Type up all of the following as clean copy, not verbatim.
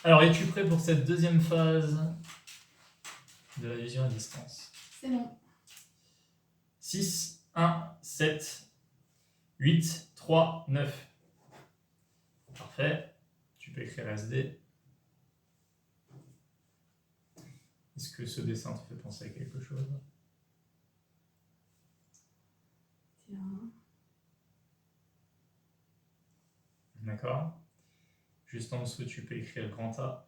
Alors, es-tu prêt pour cette deuxième phase de la vision à distance? C'est bon. 6, 1, 7, 8, 3, 9. Parfait. Tu peux écrire SD. Est-ce que ce dessin te fait penser à quelque chose? Tiens. D'accord. Juste en dessous, tu peux écrire grand A.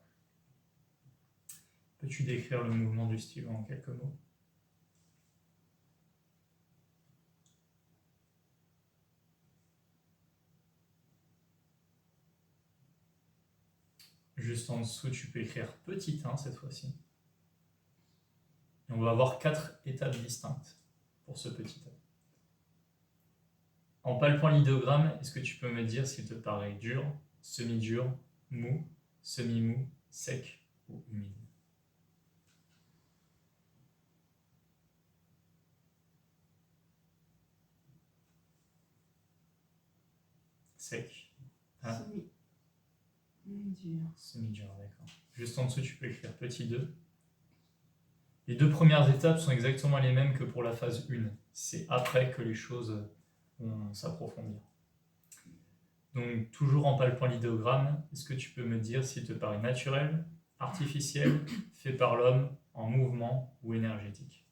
Peux-tu décrire le mouvement du stylo en quelques mots? Juste en dessous, tu peux écrire petit 1 cette fois-ci. Et on va avoir 4 étapes distinctes pour ce petit 1. En palpant l'idéogramme, est-ce que tu peux me dire s'il te paraît dur, semi-dur, mou, semi-mou, sec ou humide? Sec. Ah. Semi-dur. Semi-dur, d'accord. Juste en dessous, tu peux écrire petit 2. Les 2 premières étapes sont exactement les mêmes que pour la phase 1. C'est après que les choses vont s'approfondir. Donc, toujours en palpant l'idéogramme, est-ce que tu peux me dire s'il te paraît naturel, artificiel, fait par l'homme, en mouvement ou énergétique?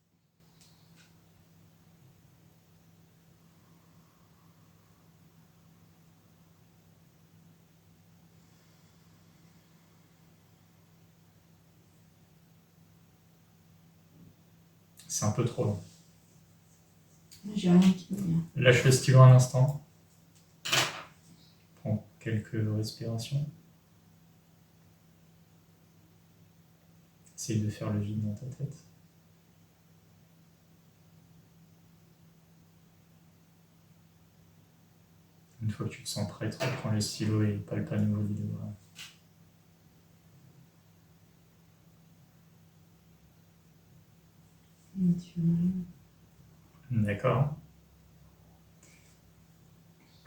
C'est un peu trop long. J'ai rien qui me vient. Lâche le stylo un instant. Prends quelques respirations. Essaye de faire le vide dans ta tête. Une fois que tu te sens prêt, tu reprends le stylo et palpe à nouveau l'idéogramme. Naturel. D'accord.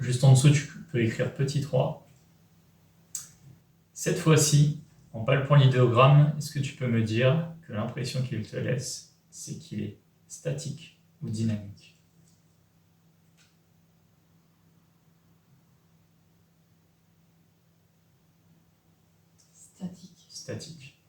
Juste en dessous, tu peux écrire petit 3. Cette fois-ci, en palpant l'idéogramme, est-ce que tu peux me dire que l'impression qu'il te laisse, c'est qu'il est statique ou dynamique? Statique. Statique.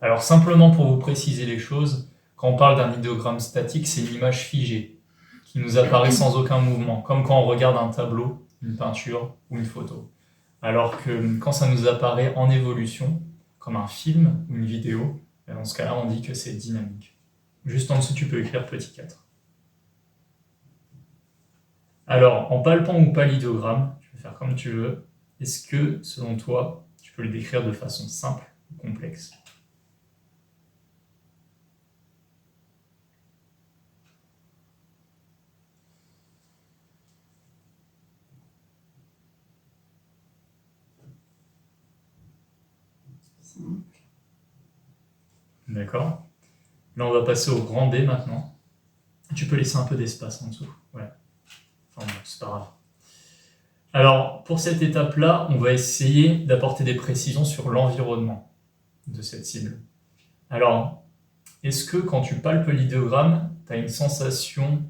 Alors simplement pour vous préciser les choses, quand on parle d'un idéogramme statique, c'est une image figée, qui nous apparaît sans aucun mouvement, comme quand on regarde un tableau, une peinture ou une photo. Alors que quand ça nous apparaît en évolution, comme un film ou une vidéo, dans ce cas-là, on dit que c'est dynamique. Juste en dessous, tu peux écrire petit 4. Alors, en palpant ou pas l'idéogramme, tu peux faire comme tu veux, est-ce que, selon toi, tu peux le décrire de façon simple ou complexe? Simple. D'accord. Là, on va passer au grand D maintenant. Tu peux laisser un peu d'espace en dessous. Ouais. Enfin bon, c'est pas grave. Alors, pour cette étape-là, on va essayer d'apporter des précisions sur l'environnement de cette cible. Alors, est-ce que quand tu palpes l'idéogramme, tu as une sensation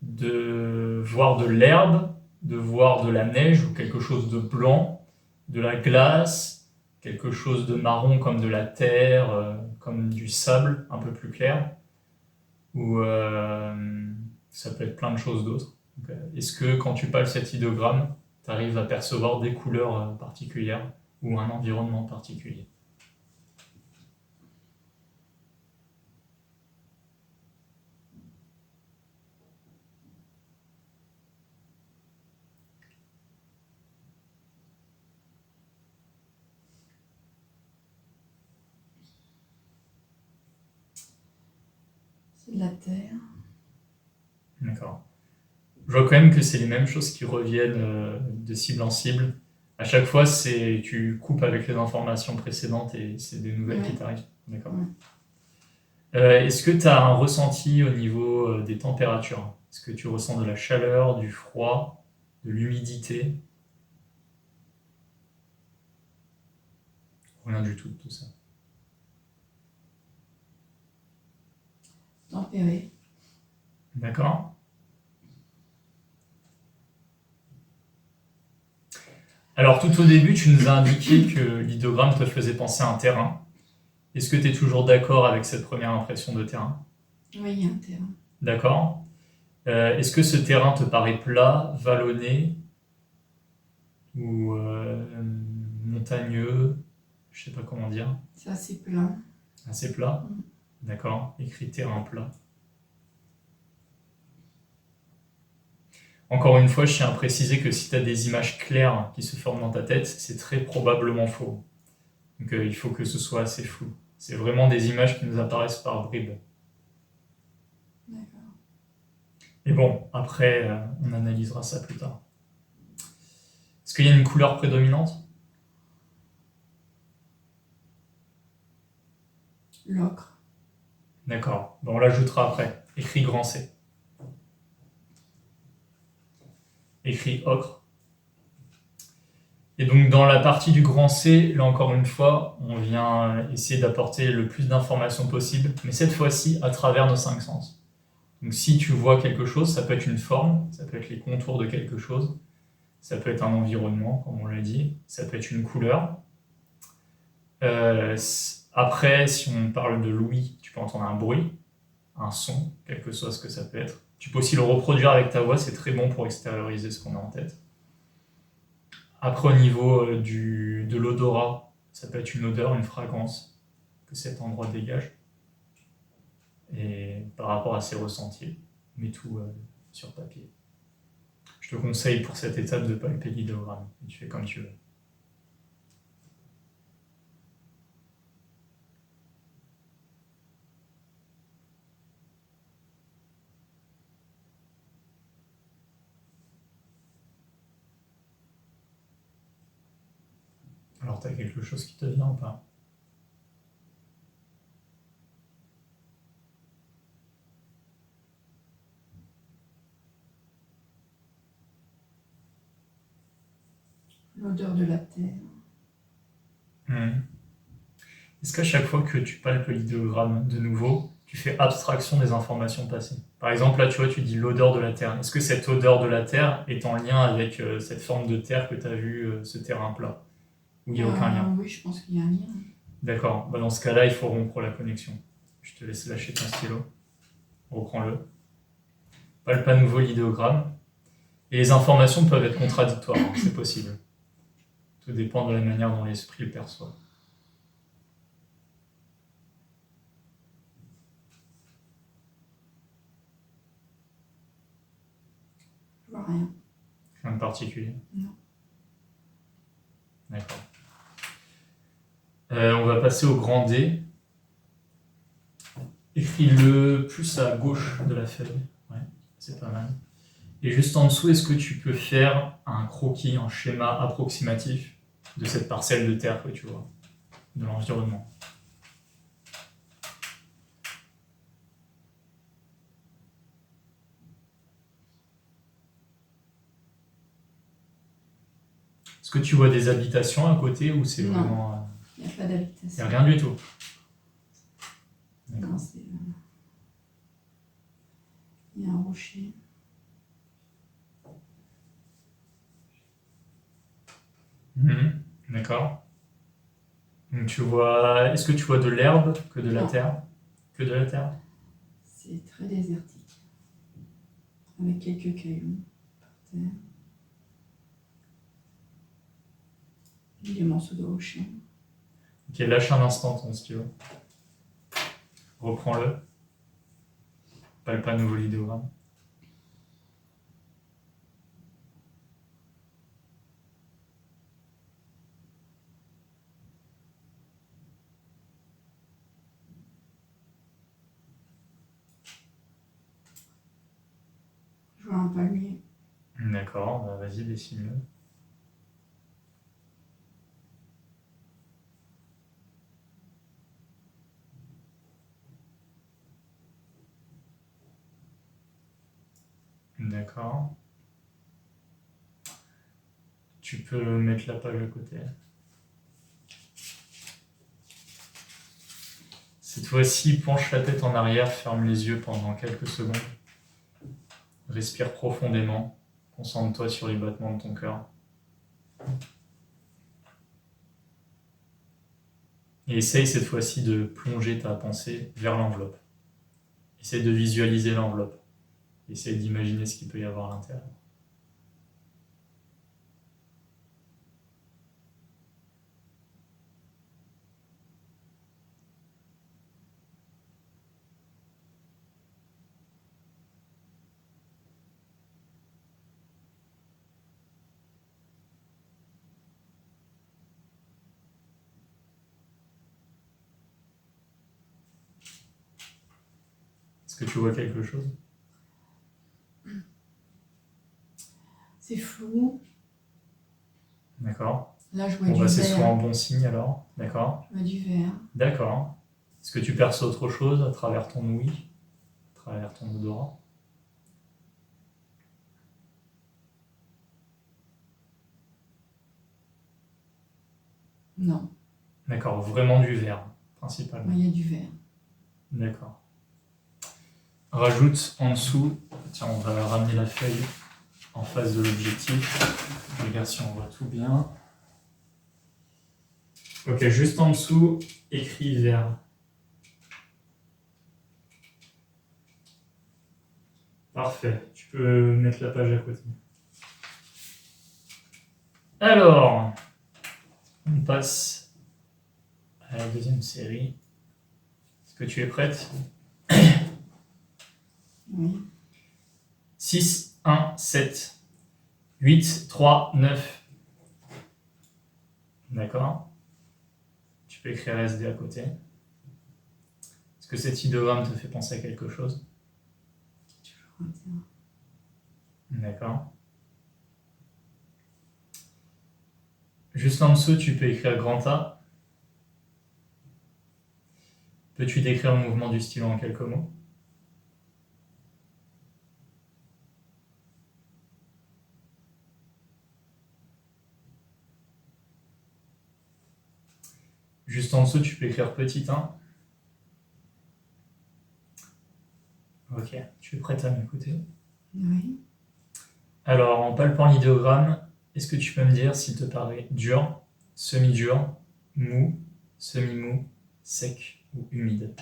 de voir de l'herbe, de voir de la neige ou quelque chose de blanc, de la glace, quelque chose de marron comme de la terre, comme du sable un peu plus clair, ou ça peut être plein de choses d'autres. Est-ce que quand tu palpes cet idéogramme, tu arrives à percevoir des couleurs particulières ou un environnement particulier? C'est de la terre. D'accord. Je vois quand même que c'est les mêmes choses qui reviennent de cible en cible. À chaque fois, tu coupes avec les informations précédentes et c'est des nouvelles qui t'arrivent. D'accord. Est-ce que tu as un ressenti au niveau des températures? Est-ce que tu ressens de la chaleur, du froid, de l'humidité? Rien du tout de tout ça. Tempéré. D'accord? Alors tout au début, tu nous as indiqué que l'idéogramme te faisait penser à un terrain. Est-ce que tu es toujours d'accord avec cette première impression de terrain? Oui, il y a un terrain. D'accord. Est-ce que ce terrain te paraît plat, vallonné ou montagneux? Je sais pas comment dire. C'est assez plat. Assez plat? Mm. D'accord. Écrit terrain plat. Encore une fois, je tiens à préciser que si tu as des images claires qui se forment dans ta tête, c'est très probablement faux. Donc il faut que ce soit assez flou. C'est vraiment des images qui nous apparaissent par bribes. D'accord. Et bon, après, on analysera ça plus tard. Est-ce qu'il y a une couleur prédominante? L'ocre. D'accord. Bon, on l'ajoutera après. Écrit grand C. Écrit ocre. Et donc dans la partie du grand C, là encore une fois, on vient essayer d'apporter le plus d'informations possible, mais cette fois-ci à travers nos 5 sens. Donc si tu vois quelque chose, ça peut être une forme, ça peut être les contours de quelque chose, ça peut être un environnement, comme on l'a dit, ça peut être une couleur. Après, si on parle de l'ouïe, tu peux entendre un bruit, un son, quel que soit ce que ça peut être. Tu peux aussi le reproduire avec ta voix, c'est très bon pour extérioriser ce qu'on a en tête. Après, au niveau de l'odorat, ça peut être une odeur, une fragrance que cet endroit dégage. Et par rapport à ses ressentis, mets tout sur papier. Je te conseille pour cette étape de palper l'idéogramme. Tu fais comme tu veux. Alors, tu as quelque chose qui te vient ou pas? L'odeur de la terre. Est-ce qu'à chaque fois que tu palpes l'idéogramme de nouveau, tu fais abstraction des informations passées? Par exemple, là, tu vois, tu dis l'odeur de la terre. Est-ce que cette odeur de la terre est en lien avec cette forme de terre que tu as vue, ce terrain plat? Ou il n'y a aucun lien? Oui, je pense qu'il y a un lien. D'accord. Bah, dans ce cas-là, il faut rompre la connexion. Je te laisse lâcher ton stylo. Reprends-le. Palpe à nouveau l'idéogramme. Et les informations peuvent être contradictoires, hein, c'est possible. Tout dépend de la manière dont l'esprit le perçoit. Je vois rien. Rien de particulier? Non. D'accord. On va passer au grand D. Écris-le plus à gauche de la feuille. Ouais, c'est pas mal. Et juste en dessous, est-ce que tu peux faire un croquis, un schéma approximatif de cette parcelle de terre que tu vois, de l'environnement? Est-ce que tu vois des habitations à côté ou c'est Non. vraiment... Il n'y a pas Il n'y d'habitation. a rien du tout. D'accord. Non, c'est. Il y a un rocher. D'accord. Donc tu vois... Est-ce que tu vois de l'herbe que de la Non. terre? Que de la terre? C'est très désertique. Avec quelques cailloux par terre. Des morceaux de rocher. Ok, lâche un instant ton stylo. Reprends-le. Palpe à nouveau l'idéogramme. Je vois un palmier. D'accord, bah vas-y, dessine-le. D'accord. Tu peux mettre la page à côté. fois-ci, penche la tête en arrière, ferme les yeux pendant quelques secondes. Respire profondément. Concentre-toi sur les battements de ton cœur. Et essaye cette fois-ci de plonger ta pensée vers l'enveloppe. Essaye de visualiser l'enveloppe. Essaye d'imaginer ce qu'il peut y avoir à l'intérieur. Est-ce que tu vois quelque chose? C'est flou. D'accord. Là, je vois Bon, du bah, c'est souvent un vert. bon signe alors. D'accord. Je vois du vert. D'accord. Est-ce que tu perçois autre chose à travers ton ouïe, à travers ton odorat? Non, D'accord, vraiment du vert, principalement. il y a du vert. D'accord. Rajoute en dessous, tiens, on va ramener la feuille en face de l'objectif. Je regarde si on voit tout bien. Ok, juste en dessous, écrit vert. Parfait, tu peux mettre la page à côté. Alors, on passe à la deuxième série. Est-ce que tu es prête? Oui. 6, 1, 7, 8, 3, 9. D'accord. Tu peux écrire SD à côté. Est-ce que cet idéogramme te fait penser à quelque chose? Toujours un terrain. D'accord. Juste en dessous, tu peux écrire grand A. Peux-tu décrire le mouvement du stylo en quelques mots? Juste en dessous, tu peux écrire petit 1. Ok, tu es prête à m'écouter? Oui. Alors, en palpant l'idéogramme, est-ce que tu peux me dire s'il te paraît dur, semi-dur, mou, semi-mou, sec ou humide?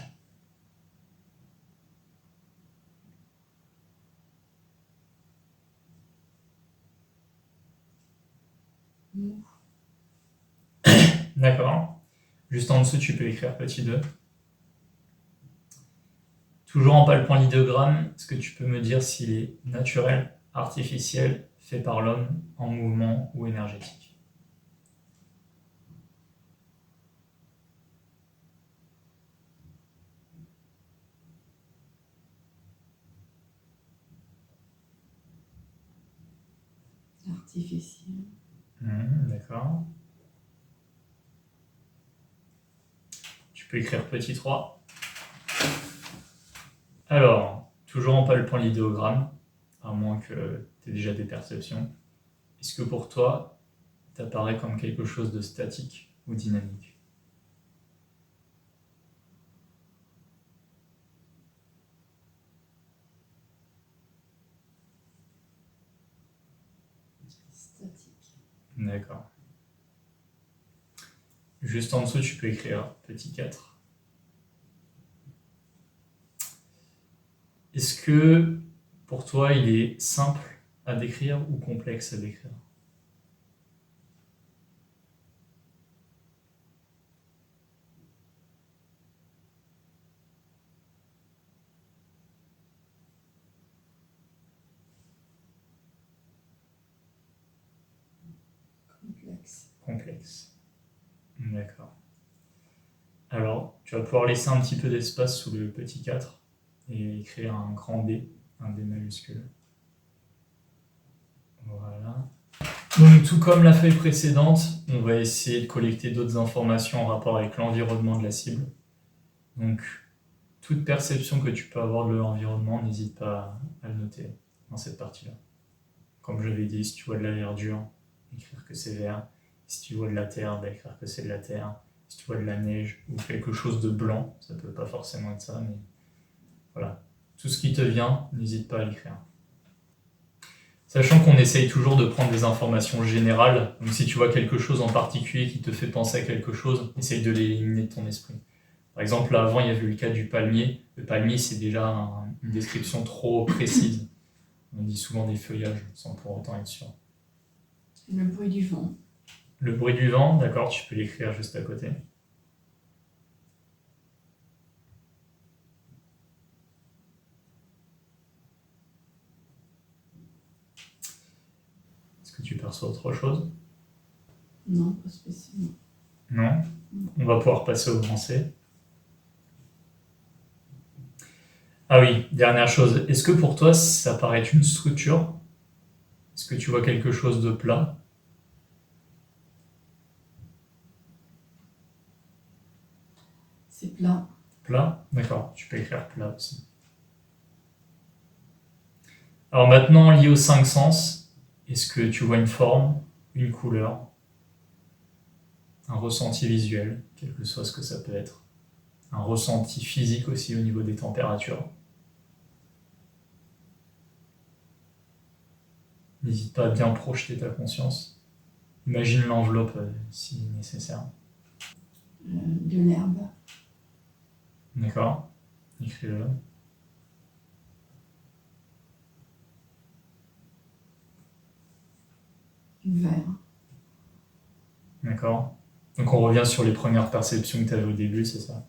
Mou. D'accord. Juste en dessous, tu peux écrire petit 2. Toujours en palpant l'idéogramme, est-ce que tu peux me dire s'il est naturel, artificiel, fait par l'homme, en mouvement ou énergétique? Artificiel. D'accord. Tu peux écrire petit 3. Alors, toujours en palpant l'idéogramme, à moins que tu aies déjà des perceptions, est-ce que pour toi, t'apparaît comme quelque chose de statique ou dynamique? Statique. D'accord. Juste en dessous, tu peux écrire petit 4. Est-ce que pour toi, il est simple à décrire ou complexe à décrire? Complexe. Complexe. D'accord. Alors, tu vas pouvoir laisser un petit peu d'espace sous le petit 4 et écrire un grand D, un D majuscule. Voilà. Donc, tout comme la feuille précédente, on va essayer de collecter d'autres informations en rapport avec l'environnement de la cible. Donc, toute perception que tu peux avoir de l'environnement, n'hésite pas à le noter dans cette partie-là. Comme je l'avais dit, si tu vois de la verdure, écrire que c'est vert. Si tu vois de la terre, écrire que c'est de la terre. Si tu vois de la neige ou quelque chose de blanc, ça peut pas forcément être ça, mais voilà. Tout ce qui te vient, n'hésite pas à l'écrire. Sachant qu'on essaye toujours de prendre des informations générales, donc si tu vois quelque chose en particulier qui te fait penser à quelque chose, essaye de l'éliminer de ton esprit. Par exemple, là, avant, il y avait eu le cas du palmier. Le palmier, c'est déjà une description trop précise. On dit souvent des feuillages, sans pour autant être sûr. Le bruit du vent. Le bruit du vent, d'accord, tu peux l'écrire juste à côté. Est-ce que tu perçois autre chose? Non, pas spécialement. Non? On va pouvoir passer au grand C. Ah oui, dernière chose. Est-ce que pour toi, ça paraît une structure? Est-ce que tu vois quelque chose de plat? C'est plat. Plat? D'accord, tu peux écrire plat aussi. Alors maintenant, lié aux 5 sens, est-ce que tu vois une forme, une couleur, un ressenti visuel, quel que soit ce que ça peut être, un ressenti physique aussi au niveau des températures? N'hésite pas à bien projeter ta conscience. Imagine l'enveloppe si nécessaire. De l'herbe. D'accord? Écris-le. Du vert. D'accord? Donc on revient sur les premières perceptions que tu avais au début, c'est ça?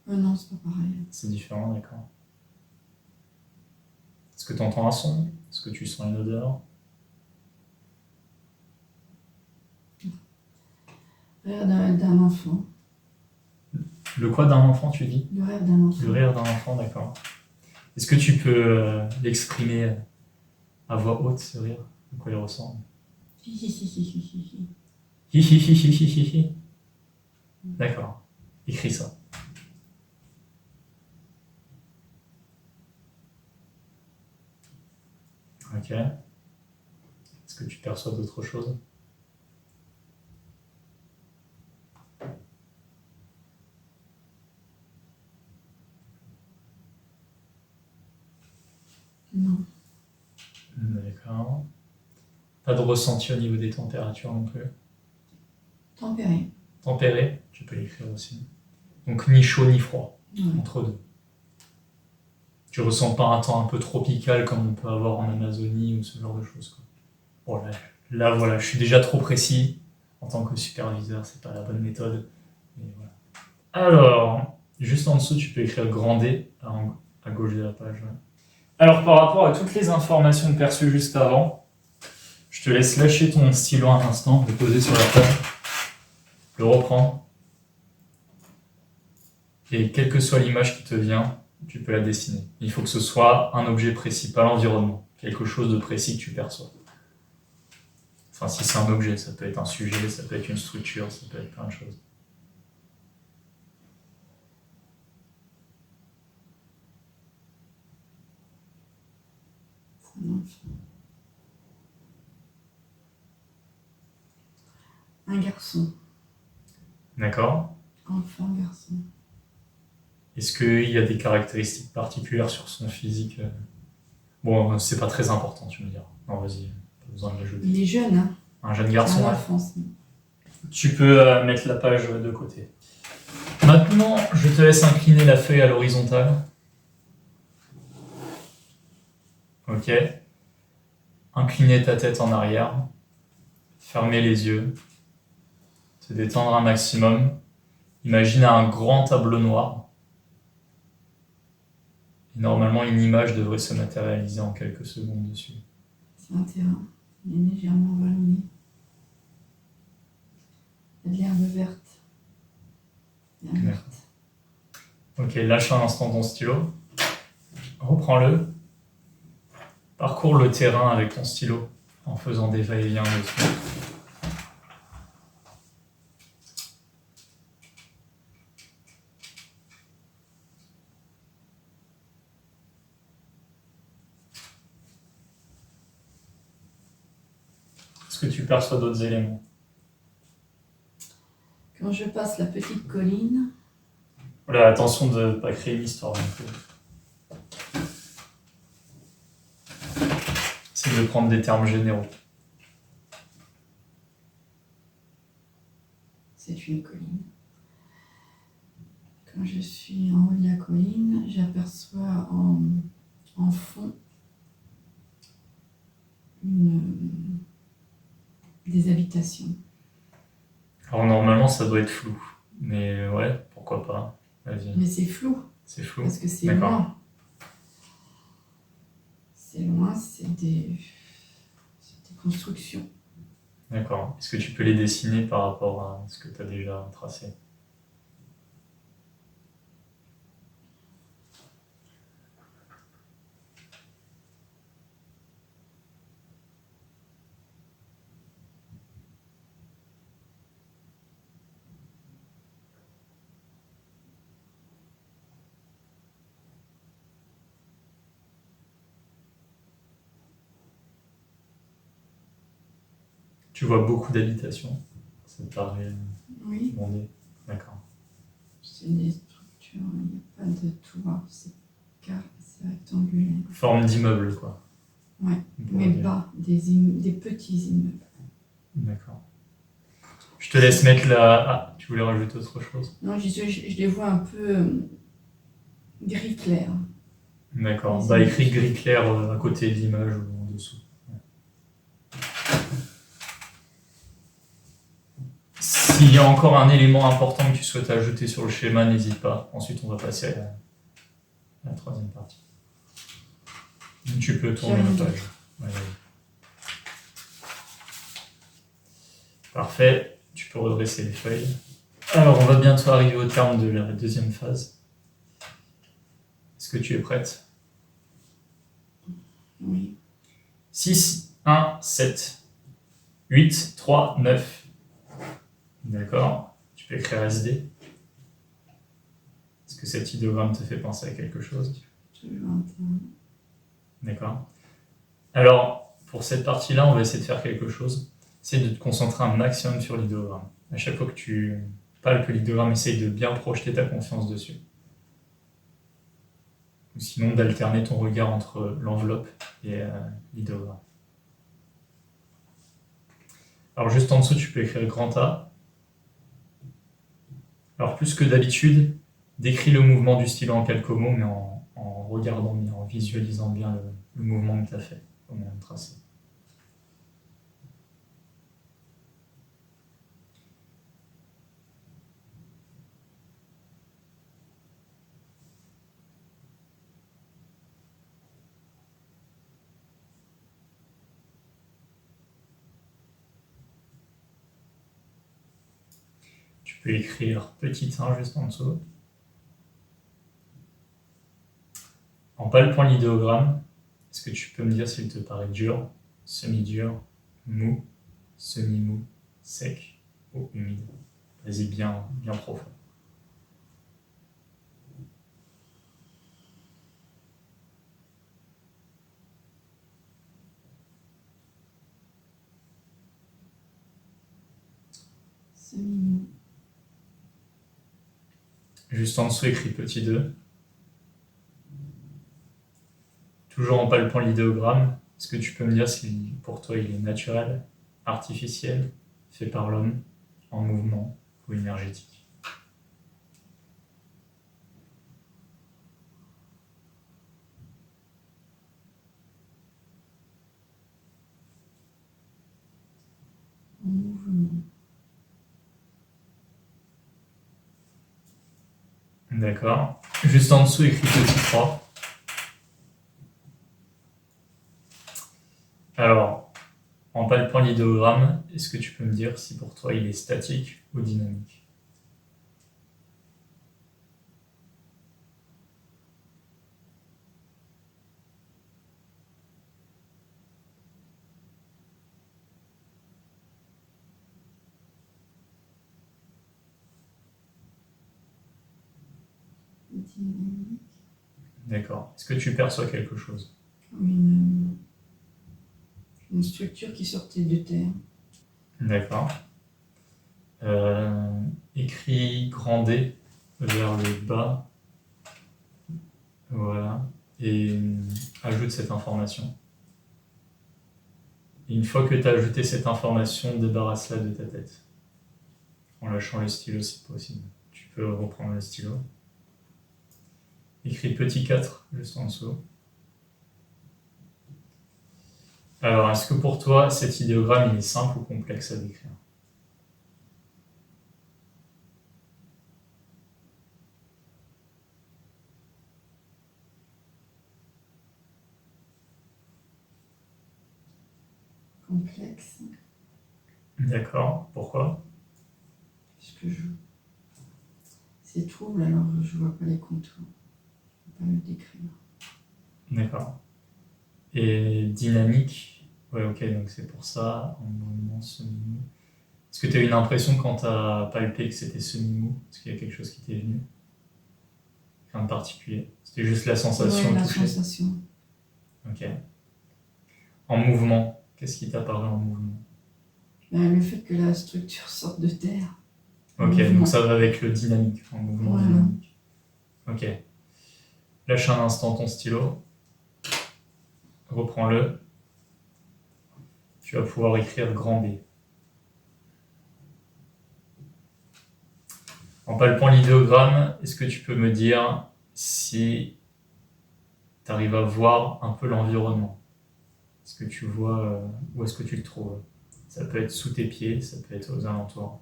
Non, c'est pas pareil. C'est différent, d'accord. Est-ce que tu entends un son? Est-ce que tu sens une odeur? Rire d'un enfant. Le quoi d'un enfant, tu dis? Le rire d'un enfant. Le rire d'un enfant, d'accord. Est-ce que tu peux l'exprimer à voix haute, ce rire? De quoi il ressemble? Hi, hi, hi, hi, hi, hi. Hi hi hi hi hi hi hi. D'accord. Écris ça. Ok. Est-ce que tu perçois d'autres choses? Non. D'accord. Pas de ressenti au niveau des températures non plus. Tempéré. Tempéré, tu peux l'écrire aussi. Donc ni chaud ni froid, Ouais. entre deux. Tu ressens pas un temps un peu tropical comme on peut avoir en Amazonie ou ce genre de choses, quoi. Bon, là, voilà, je suis déjà trop précis. En tant que superviseur, c'est pas la bonne méthode. Mais voilà. Alors, juste en dessous, tu peux écrire grand D à gauche de la page. Ouais. Alors, par rapport à toutes les informations perçues juste avant, je te laisse lâcher ton stylo un instant, le poser sur la table, le reprendre. Et quelle que soit l'image qui te vient, tu peux la dessiner. Il faut que ce soit un objet précis, pas l'environnement. Quelque chose de précis que tu perçois. Enfin, si c'est un objet, ça peut être un sujet, ça peut être une structure, ça peut être plein de choses. C'est un enfant. Un garçon. D'accord? Enfant, garçon. Est-ce qu'il y a des caractéristiques particulières sur son physique? Bon, c'est pas très important, tu me diras. Non, vas-y, pas besoin de l'ajouter. Il est jeune, hein. Un jeune C'est garçon, un ouais. enfant, c'est- Tu peux mettre la page de côté. Maintenant, je te laisse incliner la feuille à l'horizontale. Ok. Incliner ta tête en arrière. Fermer les yeux. Te détendre un maximum. Imagine un grand tableau noir. Et normalement, une image devrait se matérialiser en quelques secondes dessus. C'est un terrain. Il est légèrement vallonné. Il y a de l'herbe verte. L'herbe D'accord. verte. Ok, lâche un instant ton stylo. Reprends-le. Parcours le terrain avec ton stylo en faisant des va-et-vient dessus. Est-ce que tu perçois d'autres éléments? Quand je passe la petite colline, Voilà, attention de ne pas créer une histoire non plus. C'est de prendre des termes généraux. c'est une colline. Quand je suis en haut de la colline, j'aperçois en fond des habitations. Alors normalement ça doit être flou, mais ouais, pourquoi pas. Vas-y. Mais c'est flou, C'est flou. parce que c'est D'accord. loin. C'est loin, c'est des constructions. D'accord. Est-ce que tu peux les dessiner par rapport à ce que tu as déjà tracé? Tu vois beaucoup d'habitations. Ça te paraît Oui, demandé. D'accord. c'est des structures, il n'y a pas de toit, c'est rectangulaire. Forme d'immeuble, quoi. Ouais, On pourrait mais dire. bas, des petits immeubles. D'accord. Je te laisse mettre la... Ah, tu voulais rajouter autre chose? Non, je les vois un peu gris clair. D'accord. Les Bah, images. écrit gris clair à côté de l'image ou en dessous. Ouais. S'il y a encore un élément important que tu souhaites ajouter sur le schéma, n'hésite pas. Ensuite, on va passer à la troisième partie. Tu peux tourner J'ai rien la page. Ouais, ouais. Parfait. Tu peux redresser les feuilles. Alors, on va bientôt arriver au terme de la deuxième phase. Est-ce que tu es prête? Oui. 6, 1, 7, 8, 3, 9. D'accord. Tu peux écrire SD. Est-ce que cet idéogramme te fait penser à quelque chose? Toujours un terme. D'accord. Alors, pour cette partie-là, on va essayer de faire quelque chose. Essaye de te concentrer un maximum sur l'idéogramme. À chaque fois que tu palpes l'idéogramme, essaye de bien projeter ta conscience dessus. Ou sinon, d'alterner ton regard entre l'enveloppe et l'idéogramme. Alors, juste en dessous, tu peux écrire grand A. Alors, plus que d'habitude, décris le mouvement du stylo en quelques mots, mais en regardant bien, en visualisant bien le mouvement que tu as fait au moment de tracer. Tu peux écrire petit 1 juste en dessous. En palpant l'idéogramme, est-ce que tu peux me dire s'il te paraît dur, semi-dur, mou, semi-mou, sec ou humide? Vas-y, bien, bien profond. Semi-mou. Juste en dessous, écris petit 2. Toujours en palpant l'idéogramme, est-ce que tu peux me dire si pour toi il est naturel, artificiel, fait par l'homme, en mouvement ou énergétique? En mouvement. D'accord. Juste en dessous, écris petit 3. Alors, en palpant l'idéogramme, est-ce que tu peux me dire si pour toi il est statique ou dynamique? Dynamique. D'accord. Est-ce que tu perçois quelque chose? Comme une structure qui sortait de terre. D'accord. écris grand D vers le bas. Voilà. Et ajoute cette information. Et une fois que tu as ajouté cette information, débarrasse-la de ta tête. En lâchant le stylo si possible. Tu peux reprendre le stylo. Écris petit 4 juste en dessous. Alors, est-ce que pour toi, cet idéogramme il est simple ou complexe à décrire? Complexe. D'accord. Pourquoi? Puisque c'est trouble, alors je vois pas les contours. Je peux pas le décrire. D'accord. Et dynamique? Ouais, ok, donc c'est pour ça, en mouvement semi-mou. Est-ce que tu as eu une impression quand tu as palpé que c'était semi-mou? Est-ce qu'il y a quelque chose qui t'est venu? Rien de particulier. C'était juste la sensation Ouais, la touchée. sensation. Ok. En mouvement, qu'est-ce qui t'a paru en mouvement? Ben, le fait que la structure sorte de terre. Ok, Mouvement. donc ça va avec le dynamique, en mouvement Voilà. dynamique. Ok. Lâche un instant ton stylo. Reprends-le. Tu vas pouvoir écrire grand B. En palpant l'idéogramme, est-ce que tu peux me dire si tu arrives à voir un peu l'environnement? Est-ce que tu vois où est-ce que tu le trouves? Ça peut être sous tes pieds, ça peut être aux alentours.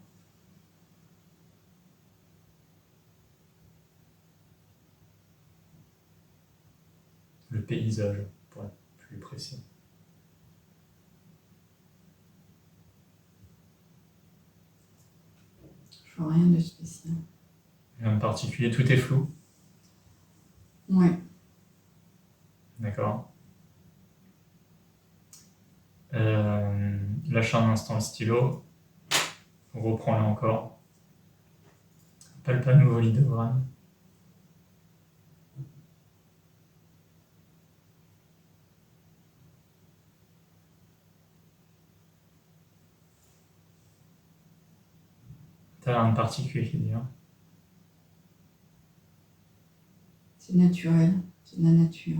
Le paysage, pour être plus précis. Je vois rien de spécial. Rien de particulier, tout est flou. Ouais. D'accord. Lâche un instant le stylo. Reprends-le encore. Palpe à nouveau l'idéogramme. T'as rien de particulier qui dit, hein? C'est naturel. C'est de la nature.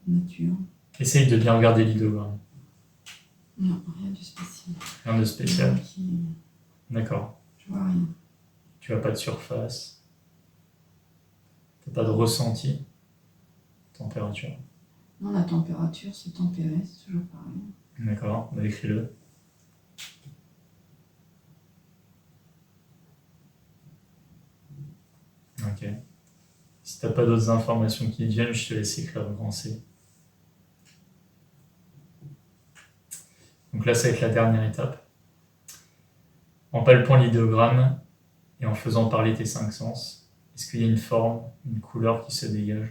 Nature. Essaye de bien regarder l'idéogramme. Non, rien de spécial. Rien de spécial. Qui... D'accord. Je vois rien. Tu as pas de surface. T'as pas de ressenti. Température. Non, la température, c'est tempéré, c'est toujours pareil. D'accord, bah, écris-le. Ok. Si t'as pas d'autres informations qui viennent, je te laisse écrire le grand C. Donc là, ça va être la dernière étape. En palpant l'idéogramme et en faisant parler tes 5 sens, est-ce qu'il y a une forme, une couleur qui se dégage?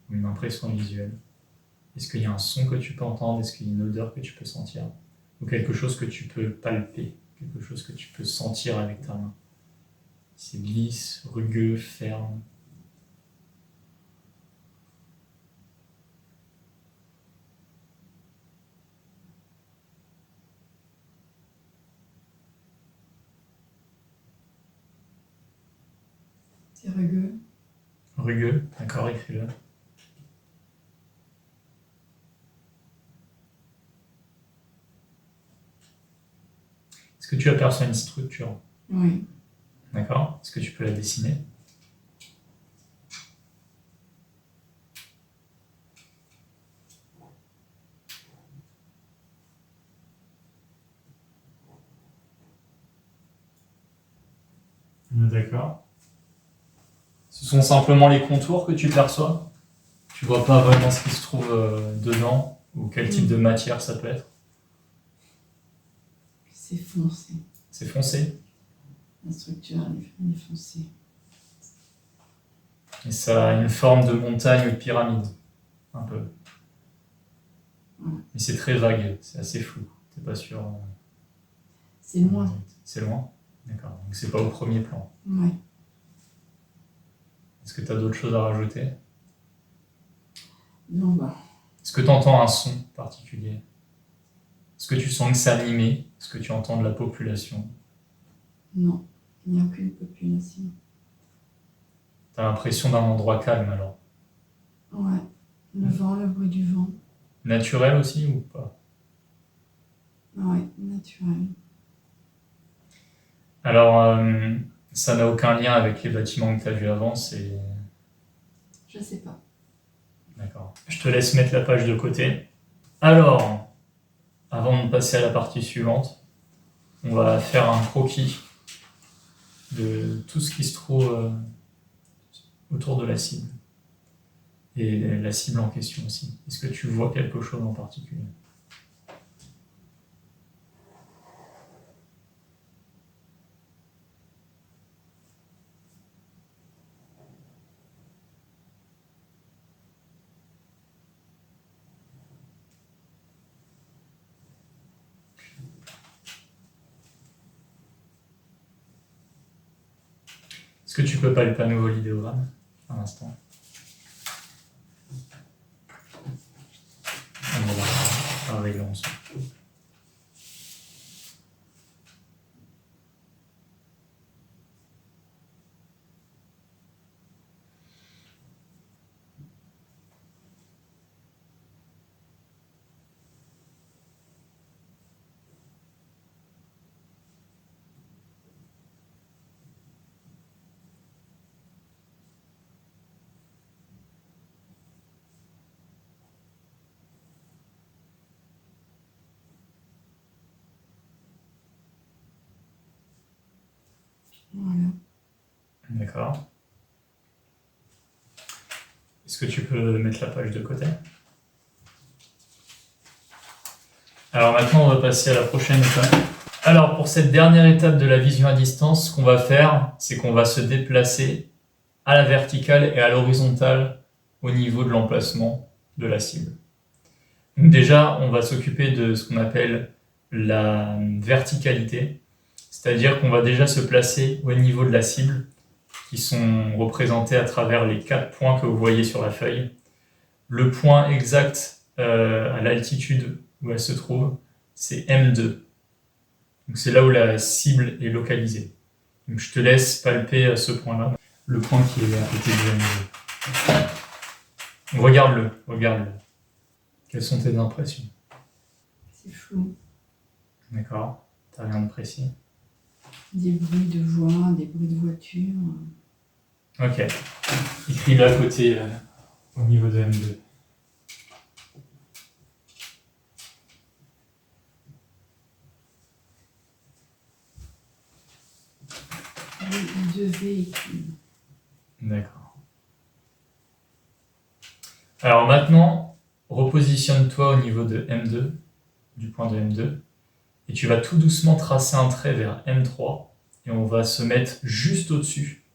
Ou une impression visuelle? Est-ce qu'il y a un son que tu peux entendre? Est-ce qu'il y a une odeur que tu peux sentir? Ou quelque chose que tu peux palper? Quelque chose que tu peux sentir avec ta main? C'est lisse, rugueux, ferme. C'est rugueux. Rugueux, d'accord, écris-le. Est-ce que tu aperçois une structure? Oui. D'accord. Est-ce que tu peux la dessiner? D'accord. Ce sont simplement les contours que tu perçois? Tu vois pas vraiment ce qui se trouve dedans? Ou quel type de matière ça peut être? C'est foncé. C'est foncé? La structure, elle est foncée. Et ça a une forme de montagne ou de pyramide? Un peu. Ouais. Mais c'est très vague, c'est assez flou. T'es pas sûr? C'est loin. C'est loin? D'accord. Donc c'est pas au premier plan. Ouais. Est-ce que tu as d'autres choses à rajouter? Non, bah. Est-ce que tu entends un son particulier? Est-ce que tu sens que c'est animé? Est-ce que tu entends de la population? Non, il n'y a aucune population. T'as l'impression d'un endroit calme alors. Ouais, le vent, le bruit du vent. Naturel aussi ou pas? Ouais, naturel. Alors, ça n'a aucun lien avec les bâtiments que tu as vus avant, c'est... Je sais pas. D'accord. Je te laisse mettre la page de côté. Alors, avant de passer à la partie suivante, on va faire un croquis de tout ce qui se trouve autour de la cible. Et la cible en question aussi. Est-ce que tu vois quelque chose en particulier? Est-ce que tu peux palper à nouveau l'idéogramme un instant? On va régler ensemble. Voilà. D'accord. Est-ce que tu peux mettre la page de côté? Alors maintenant, on va passer à la prochaine étape. Alors pour cette dernière étape de la vision à distance, ce qu'on va faire, c'est qu'on va se déplacer à la verticale et à l'horizontale au niveau de l'emplacement de la cible. Donc déjà, on va s'occuper de ce qu'on appelle la verticalité, c'est-à-dire qu'on va déjà se placer au niveau de la cible, qui sont représentés à travers les 4 points que vous voyez sur la feuille. Le point exact à l'altitude où elle se trouve, c'est M2. Donc c'est là où la cible est localisée. Donc je te laisse palper ce point-là, le point qui est à côté de M2. Regarde-le, regarde-le. Quelles sont tes impressions? C'est flou. D'accord. T'as rien de précis? Des bruits de voix, des bruits de voiture. Ok. Écris-le à côté, au niveau de M2. Deux véhicules. D'accord. Alors maintenant, repositionne-toi au niveau de M2, du point de M2, et tu vas tout doucement tracer un trait vers M3, et on va se mettre juste au-dessus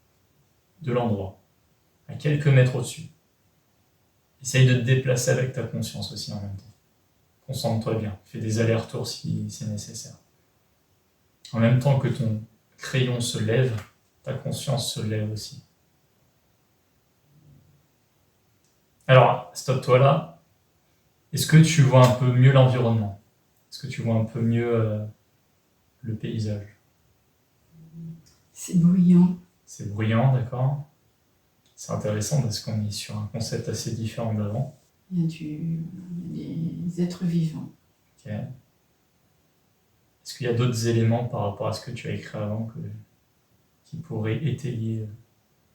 de l'endroit, à quelques mètres au-dessus. Essaye de te déplacer avec ta conscience aussi en même temps. Concentre-toi bien, fais des allers-retours si c'est nécessaire. En même temps que ton crayon se lève, ta conscience se lève aussi. Alors, stop-toi là. Est-ce que tu vois un peu mieux l'environnement? Est-ce que tu vois un peu mieux le paysage? C'est bruyant. C'est bruyant, d'accord? C'est intéressant parce qu'on est sur un concept assez différent d'avant. Il y a des êtres vivants. Ok. Est-ce qu'il y a d'autres éléments par rapport à ce que tu as écrit avant qui pourraient étayer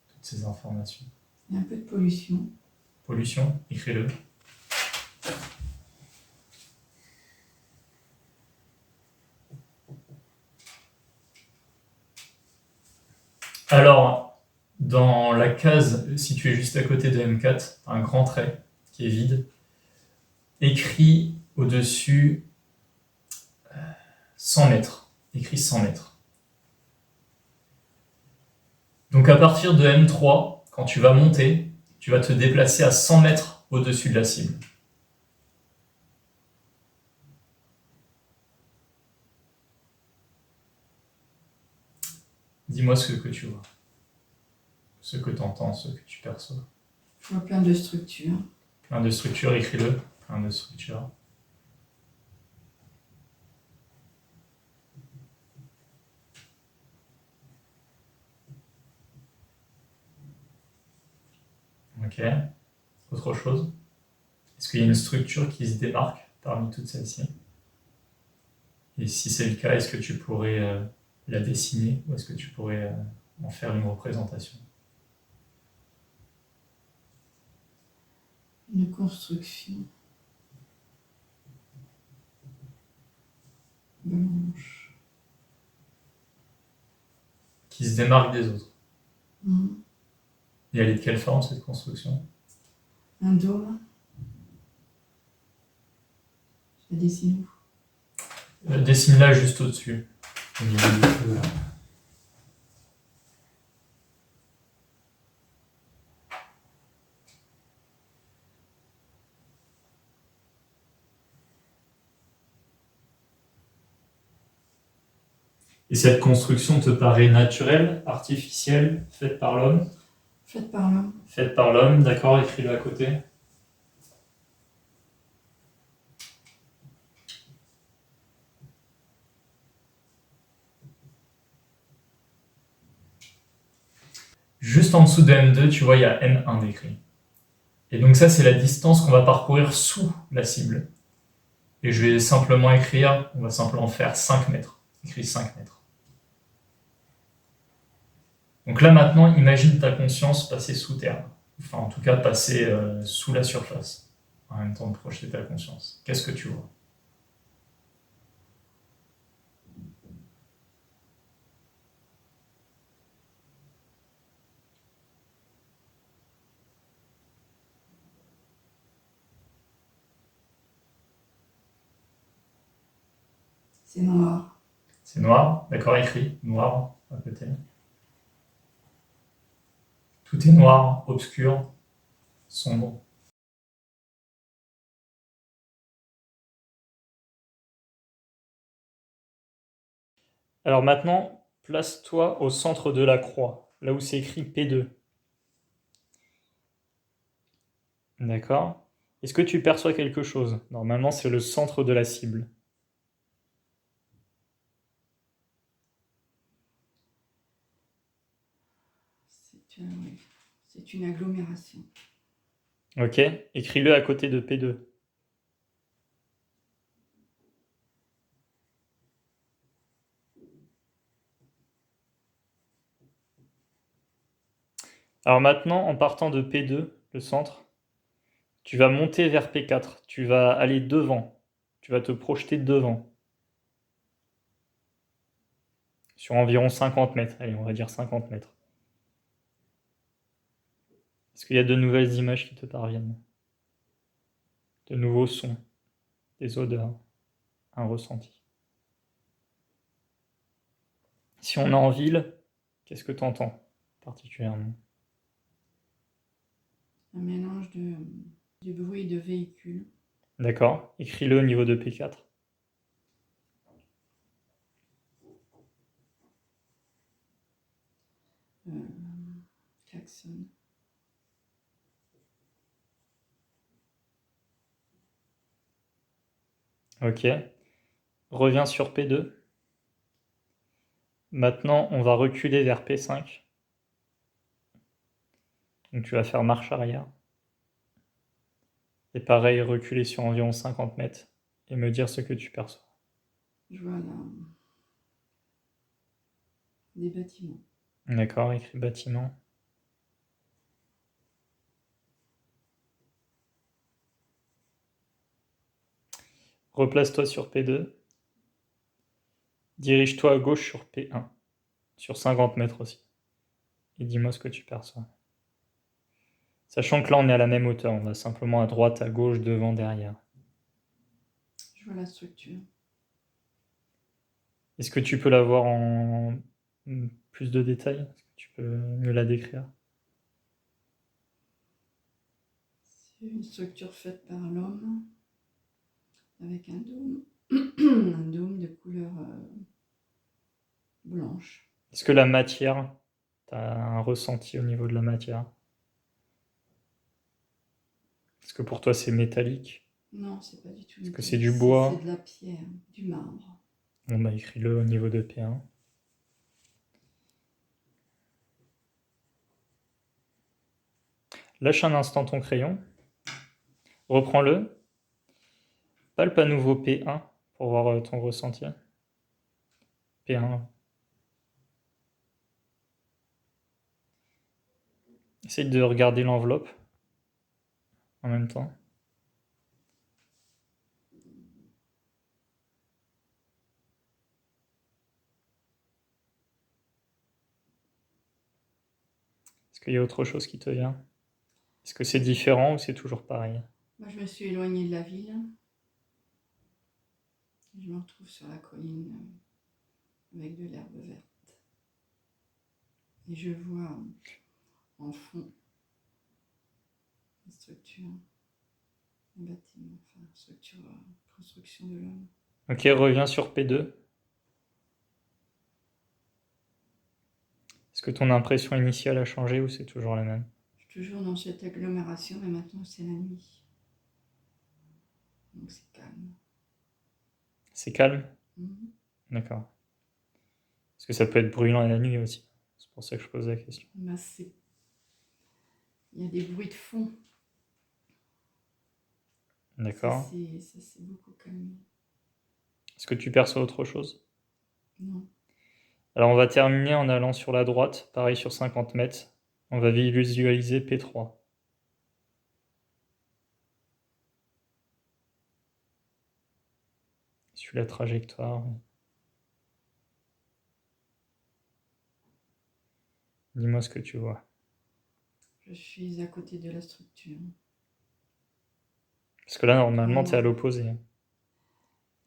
toutes ces informations? Il y a un peu de pollution. Pollution, écris-le. Alors, dans la case située juste à côté de M4, un grand trait qui est vide, écrit au-dessus 100 mètres. Écrit 100 mètres. Donc à partir de M3, quand tu vas monter, tu vas te déplacer à 100 mètres au-dessus de la cible. Dis-moi ce que tu vois, ce que tu entends, ce que tu perçois. Je vois plein de structures. Plein de structures, écris-le. Plein de structures. Ok. Autre chose? Est-ce qu'il y a une structure qui se démarque parmi toutes celles-ci? Et si c'est le cas, est-ce que tu pourrais la dessiner ou est-ce que tu pourrais en faire une représentation? Une construction blanche. Qui se démarque des autres. Mhm. Et elle est de quelle forme cette construction? Un dôme. Je la dessine où? Dessine-la juste au-dessus. Au niveau du feu, là. Et cette construction te paraît naturelle, artificielle, faite par l'homme? Faite par l'homme. Faite par l'homme, d'accord, écris-le à côté. Juste en dessous de M2, tu vois, il y a M1 d'écrit. Et donc ça, c'est la distance qu'on va parcourir sous la cible. Et je vais simplement écrire, on va simplement faire 5 mètres. Écris 5 mètres. Donc là maintenant, imagine ta conscience passer sous terre. Enfin, en tout cas, passer sous la surface. En même temps de projeter ta conscience. Qu'est-ce que tu vois? C'est noir. C'est noir, d'accord, écrit, noir à côté. Tout est noir, obscur, sombre. Alors maintenant, place-toi au centre de la croix, là où c'est écrit P2. D'accord? Est-ce que tu perçois quelque chose? Normalement, c'est le centre de la cible. Oui. C'est une agglomération. Ok, écris-le à côté de P2. Alors maintenant, en partant de P2, le centre, tu vas monter vers P4. Tu vas aller devant. Tu vas te projeter devant. Sur environ 50 mètres. Allez, on va dire 50 mètres. Est-ce qu'il y a de nouvelles images qui te parviennent? De nouveaux sons, des odeurs, un ressenti. Si on est en ville, qu'est-ce que tu entends particulièrement? Un mélange de bruit de véhicules. D'accord, écris-le au niveau de P4. Klaxon. Ok. Reviens sur P2. Maintenant, on va reculer vers P5. Donc tu vas faire marche arrière. Et pareil, reculer sur environ 50 mètres et me dire ce que tu perçois. Je vois là des bâtiments. D'accord, écris bâtiment. Replace-toi sur P2. Dirige-toi à gauche sur P1. Sur 50 mètres aussi. Et dis-moi ce que tu perçois. Sachant que là, on est à la même hauteur. On va simplement à droite, à gauche, devant, derrière. Je vois la structure. Est-ce que tu peux la voir en plus de détails? Est-ce que tu peux me la décrire? C'est une structure faite par l'homme avec un dôme. Un dôme de couleur blanche. Est-ce que la matière, tu as un ressenti au niveau de la matière? Est-ce que pour toi c'est métallique? Non, c'est pas du tout. Est-ce que c'est du bois? C'est de la pierre, du marbre. On bah écris-le au niveau de P1. Lâche un instant ton crayon. Reprends-le. Palpe à nouveau P1 pour voir ton ressenti. P1. Essaye de regarder l'enveloppe en même temps. Est-ce qu'il y a autre chose qui te vient? Est-ce que c'est différent ou c'est toujours pareil? Moi, je me suis éloignée de la ville. Je me retrouve sur la colline avec de l'herbe verte. Et je vois en fond la structure, les bâtiments, enfin, structure, construction de l'homme. Ok, reviens sur P2. Est-ce que ton impression initiale a changé ou c'est toujours la même? Je suis toujours dans cette agglomération, mais maintenant c'est la nuit. Donc c'est calme. C'est calme? Mhm. D'accord. Parce que ça peut être brûlant la nuit aussi. C'est pour ça que je pose la question. Bah, il y a des bruits de fond. D'accord. Ça s'est beaucoup calmé. Est-ce que tu perçois autre chose? Non. Alors on va terminer en allant sur la droite, pareil sur 50 mètres. On va visualiser P3. Suis la trajectoire. Dis-moi ce que tu vois. Je suis à côté de la structure. Parce que là, normalement, tu es à l'opposé.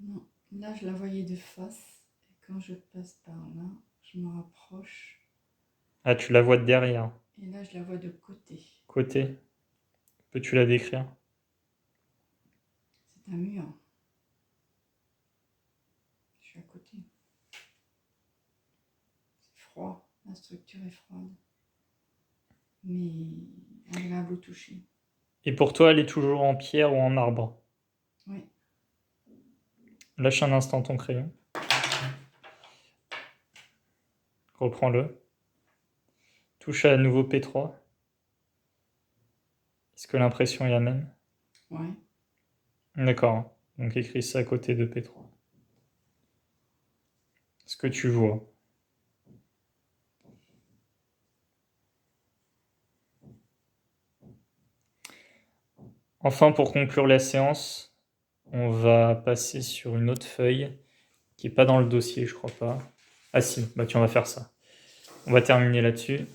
Non, là, je la voyais de face. Et quand je passe par là, je me rapproche. Ah, tu la vois de derrière. Et là, je la vois de côté. Côté. Peux-tu la décrire? C'est un mur. Je suis à côté. C'est froid. La structure est froide. Mais agréable au toucher. Et pour toi, elle est toujours en pierre ou en marbre? Oui. Lâche un instant ton crayon. Reprends-le. Touche à nouveau P3. Est-ce que l'impression est la même? Ouais. D'accord. Donc écris ça à côté de P3. Ce que tu vois. Enfin, pour conclure la séance, on va passer sur une autre feuille qui n'est pas dans le dossier, je crois pas. Ah si, bah tu on va faire ça. On va terminer là-dessus.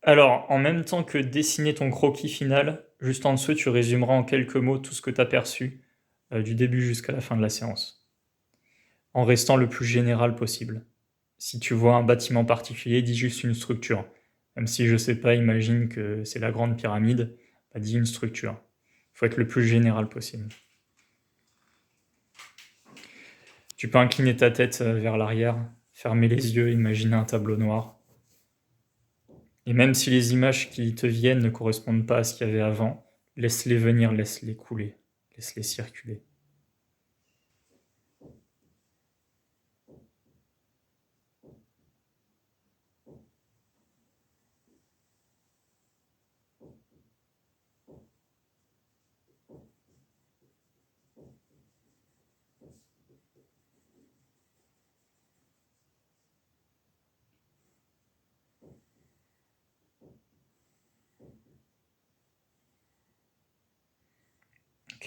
Alors, en même temps que dessiner ton croquis final, juste en dessous, tu résumeras en quelques mots tout ce que tu as perçu, du début jusqu'à la fin de la séance, en restant le plus général possible. Si tu vois un bâtiment particulier, dis juste une structure. Même si je sais pas, imagine que c'est la grande pyramide, bah dis une structure. Il faut être le plus général possible. Tu peux incliner ta tête vers l'arrière, fermer les yeux, imaginer un tableau noir. Et même si les images qui te viennent ne correspondent pas à ce qu'il y avait avant, laisse-les venir, laisse-les couler, laisse-les circuler.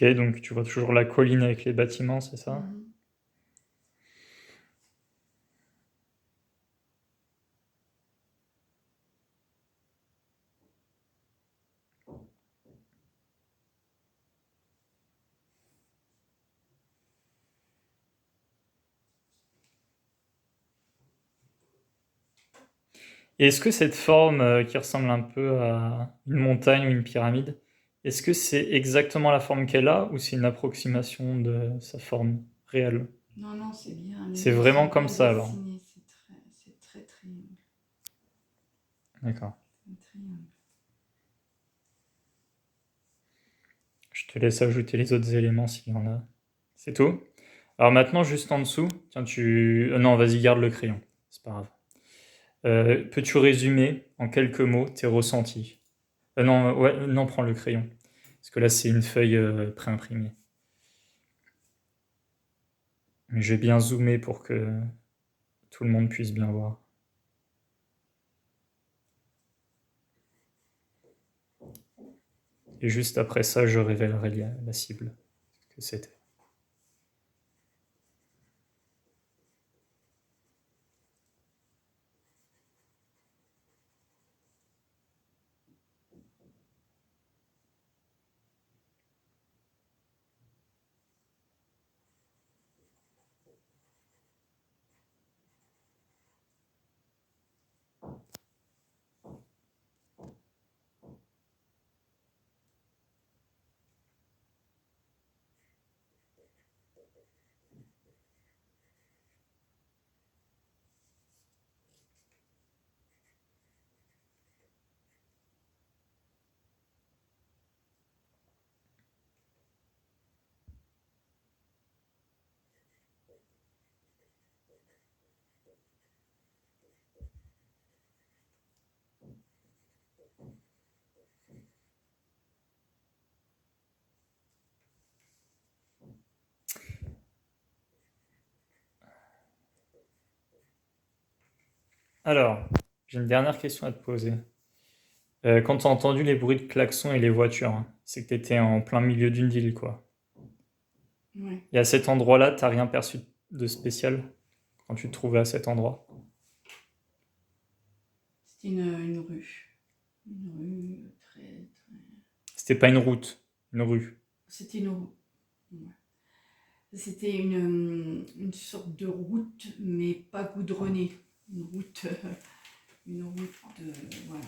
Ok, donc tu vois toujours la colline avec les bâtiments, c'est ça? Mhm. Et est-ce que cette forme qui ressemble un peu à une montagne ou une pyramide, est-ce que c'est exactement la forme qu'elle a ou c'est une approximation de sa forme réelle? Non, non, c'est bien. C'est Les yeux vraiment sont comme bien ça alors? dessinés. C'est très triangle. D'accord. Un triangle. Je te laisse ajouter les autres éléments s'il y en a. C'est tout? Alors maintenant, juste en dessous, tiens, non, vas-y, garde le crayon. C'est pas grave. Peux-tu résumer en quelques mots tes ressentis? Non, ouais, non, prends le crayon. Parce que là, c'est une feuille préimprimée. Mais je vais bien zoomer pour que tout le monde puisse bien voir. Et juste après ça, je révélerai la cible que c'était. Alors, j'ai une dernière question à te poser. Quand tu as entendu les bruits de klaxons et les voitures, hein, c'est que tu étais en plein milieu d'une ville, quoi. Ouais. Et à cet endroit-là, tu n'as rien perçu de spécial quand tu te trouvais à cet endroit? C'était une rue. Une rue très. C'était pas une route, une rue. C'était une rue. Ouais. C'était une sorte de route, mais pas goudronnée. Une route de. Voilà.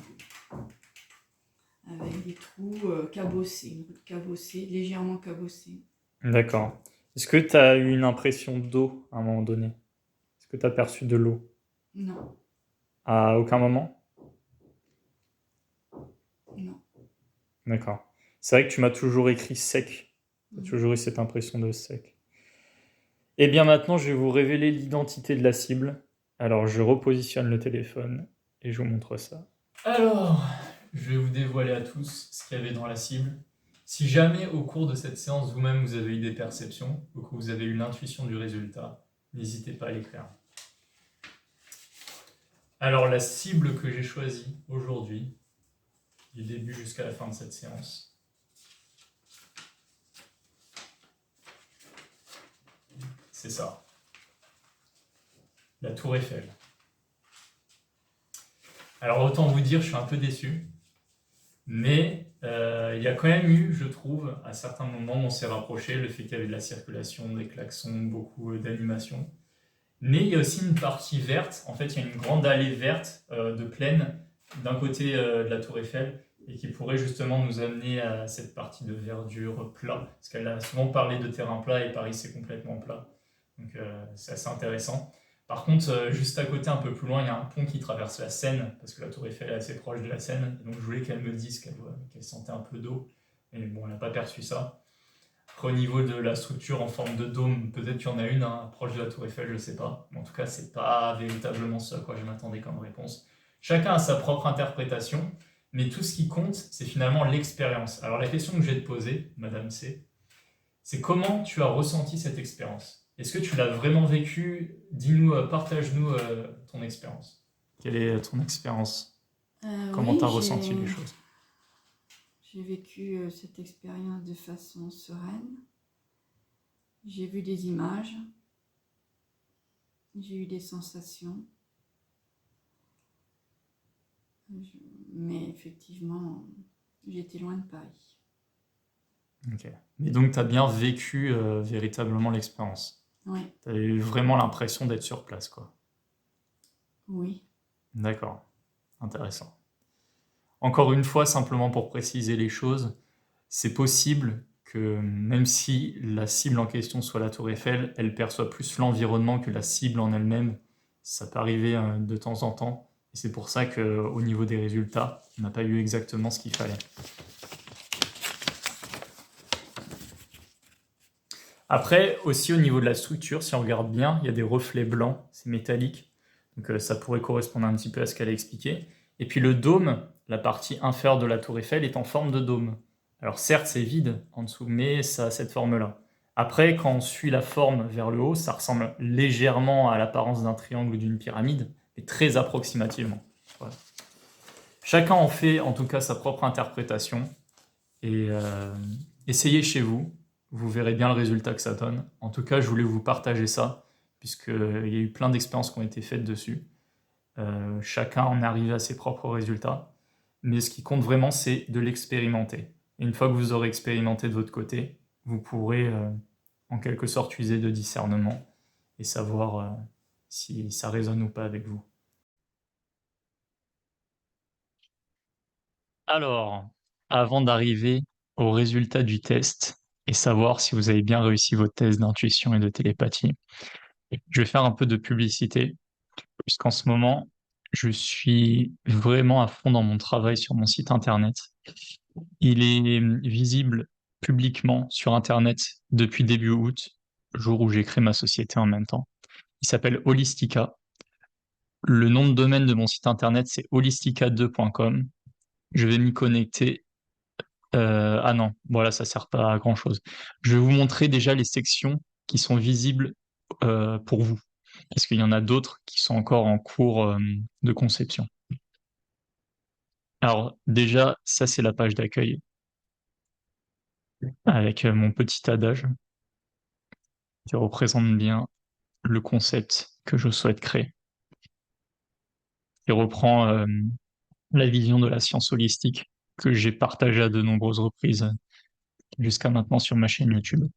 Avec des trous cabossés. Une route cabossée, légèrement cabossée. D'accord. Est-ce que tu as eu une impression d'eau à un moment donné? Est-ce que tu as perçu de l'eau? Non, À aucun moment? non. D'accord. C'est vrai que tu m'as toujours écrit sec. Tu as Mhm. toujours eu cette impression de sec. Et bien maintenant, je vais vous révéler l'identité de la cible. Alors, je repositionne le téléphone et je vous montre ça. Alors, je vais vous dévoiler à tous ce qu'il y avait dans la cible. Si jamais au cours de cette séance, vous-même, vous avez eu des perceptions ou que vous avez eu l'intuition du résultat, n'hésitez pas à l'écrire. Alors, la cible que j'ai choisie aujourd'hui, du début jusqu'à la fin de cette séance, c'est ça. La Tour Eiffel. Alors, autant vous dire, je suis un peu déçu. Mais il y a quand même eu, je trouve, à certains moments, on s'est rapproché, le fait qu'il y avait de la circulation, des klaxons, beaucoup d'animation. Mais il y a aussi une partie verte. En fait, il y a une grande allée verte de plaine d'un côté de la Tour Eiffel et qui pourrait justement nous amener à cette partie de verdure plat. Parce qu'elle a souvent parlé de terrain plat et Paris, c'est complètement plat. Donc, c'est assez intéressant. Par contre, juste à côté, un peu plus loin, il y a un pont qui traverse la Seine, parce que la Tour Eiffel est assez proche de la Seine. Et donc, je voulais qu'elle me dise qu'elle sentait un peu d'eau. Mais bon, elle n'a pas perçu ça. Après, au niveau de la structure en forme de dôme, peut-être qu'il y en a une proche de la Tour Eiffel, je ne sais pas. Mais en tout cas, c'est pas véritablement ce à quoi je m'attendais comme réponse. Chacun a sa propre interprétation, mais tout ce qui compte, c'est finalement l'expérience. Alors, la question que je vais te poser, Madame C, c'est comment tu as ressenti cette expérience? Est-ce que tu l'as vraiment vécu? Dis-nous, partage-nous ton expérience. Quelle est ton expérience? Comment tu as ressenti les choses? J'ai vécu cette expérience de façon sereine. J'ai vu des images. J'ai eu des sensations. Mais effectivement, j'étais loin de Paris. Ok. Mais donc, tu as bien vécu véritablement l'expérience. Oui. Tu as eu vraiment l'impression d'être sur place, quoi. Oui. D'accord. Intéressant. Encore une fois, simplement pour préciser les choses, c'est possible que même si la cible en question soit la Tour Eiffel, elle perçoit plus l'environnement que la cible en elle-même. Ça peut arriver de temps en temps. Et c'est pour ça qu'au niveau des résultats, on n'a pas eu exactement ce qu'il fallait. Après, aussi au niveau de la structure, si on regarde bien, il y a des reflets blancs, c'est métallique. Donc ça pourrait correspondre un petit peu à ce qu'elle a expliqué. Et puis le dôme, la partie inférieure de la tour Eiffel, est en forme de dôme. Alors certes, c'est vide en dessous, mais ça a cette forme-là. Après, quand on suit la forme vers le haut, ça ressemble légèrement à l'apparence d'un triangle ou d'une pyramide, mais très approximativement. Voilà. Chacun en fait en tout cas sa propre interprétation. Et essayez chez vous, vous verrez bien le résultat que ça donne. En tout cas, je voulais vous partager ça, puisqu'il y a eu plein d'expériences qui ont été faites dessus. Chacun en est arrivé à ses propres résultats. Mais ce qui compte vraiment, c'est de l'expérimenter. Et une fois que vous aurez expérimenté de votre côté, vous pourrez en quelque sorte user de discernement et savoir si ça résonne ou pas avec vous. Alors, avant d'arriver au résultat du test et savoir si vous avez bien réussi votre test d'intuition et de télépathie, je vais faire un peu de publicité, puisqu'en ce moment, je suis vraiment à fond dans mon travail sur mon site internet. Il est visible publiquement sur internet depuis début août, jour où j'ai créé ma société en même temps. Il s'appelle Holistica. Le nom de domaine de mon site internet, c'est holistica2.com. Je vais m'y connecter. Ah non, voilà, ça sert pas à grand-chose. Je vais vous montrer déjà les sections qui sont visibles pour vous, parce qu'il y en a d'autres qui sont encore en cours de conception. Alors déjà, ça c'est la page d'accueil avec mon petit adage qui représente bien le concept que je souhaite créer. Il reprend la vision de la science holistique que j'ai partagée à de nombreuses reprises jusqu'à maintenant sur ma chaîne YouTube.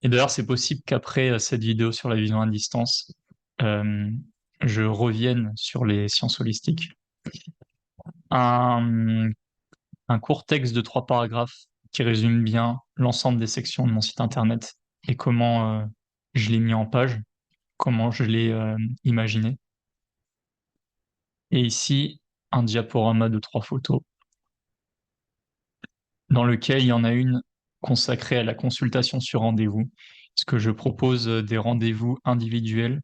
Et d'ailleurs, c'est possible qu'après cette vidéo sur la vision à distance, euh, je revienne sur les sciences holistiques. Un, un court texte de 3 paragraphes qui résume bien l'ensemble des sections de mon site internet et comment je l'ai mis en page, comment je l'ai imaginé. Et ici, un diaporama de 3 photos dans lequel il y en a une consacrée à la consultation sur rendez-vous, parce que je propose des rendez-vous individuels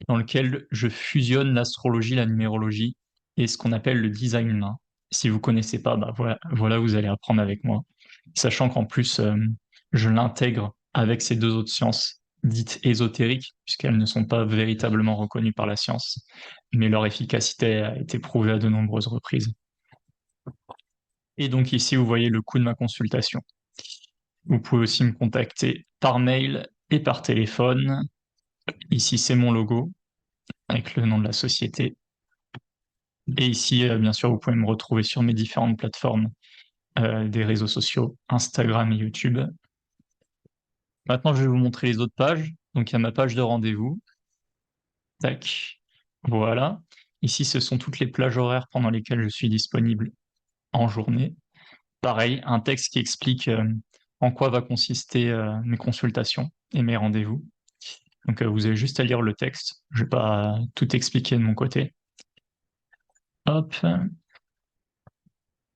dans lequel je fusionne l'astrologie, la numérologie et ce qu'on appelle le design humain. Si vous connaissez pas, bah voilà, vous allez apprendre avec moi. Sachant qu'en plus, je l'intègre avec ces 2 autres sciences dites ésotériques, puisqu'elles ne sont pas véritablement reconnues par la science, mais leur efficacité a été prouvée à de nombreuses reprises. Et donc ici, vous voyez le coût de ma consultation. Vous pouvez aussi me contacter par mail et par téléphone. Ici, c'est mon logo avec le nom de la société. Et ici, bien sûr, vous pouvez me retrouver sur mes différentes plateformes des réseaux sociaux, Instagram et YouTube. Maintenant, je vais vous montrer les autres pages. Donc, il y a ma page de rendez-vous. Tac. Voilà. Ici, ce sont toutes les plages horaires pendant lesquelles je suis disponible en journée. Pareil, un texte qui explique en quoi va consister mes consultations et mes rendez-vous. Donc, vous avez juste à lire le texte. Je ne vais pas tout expliquer de mon côté. Hop.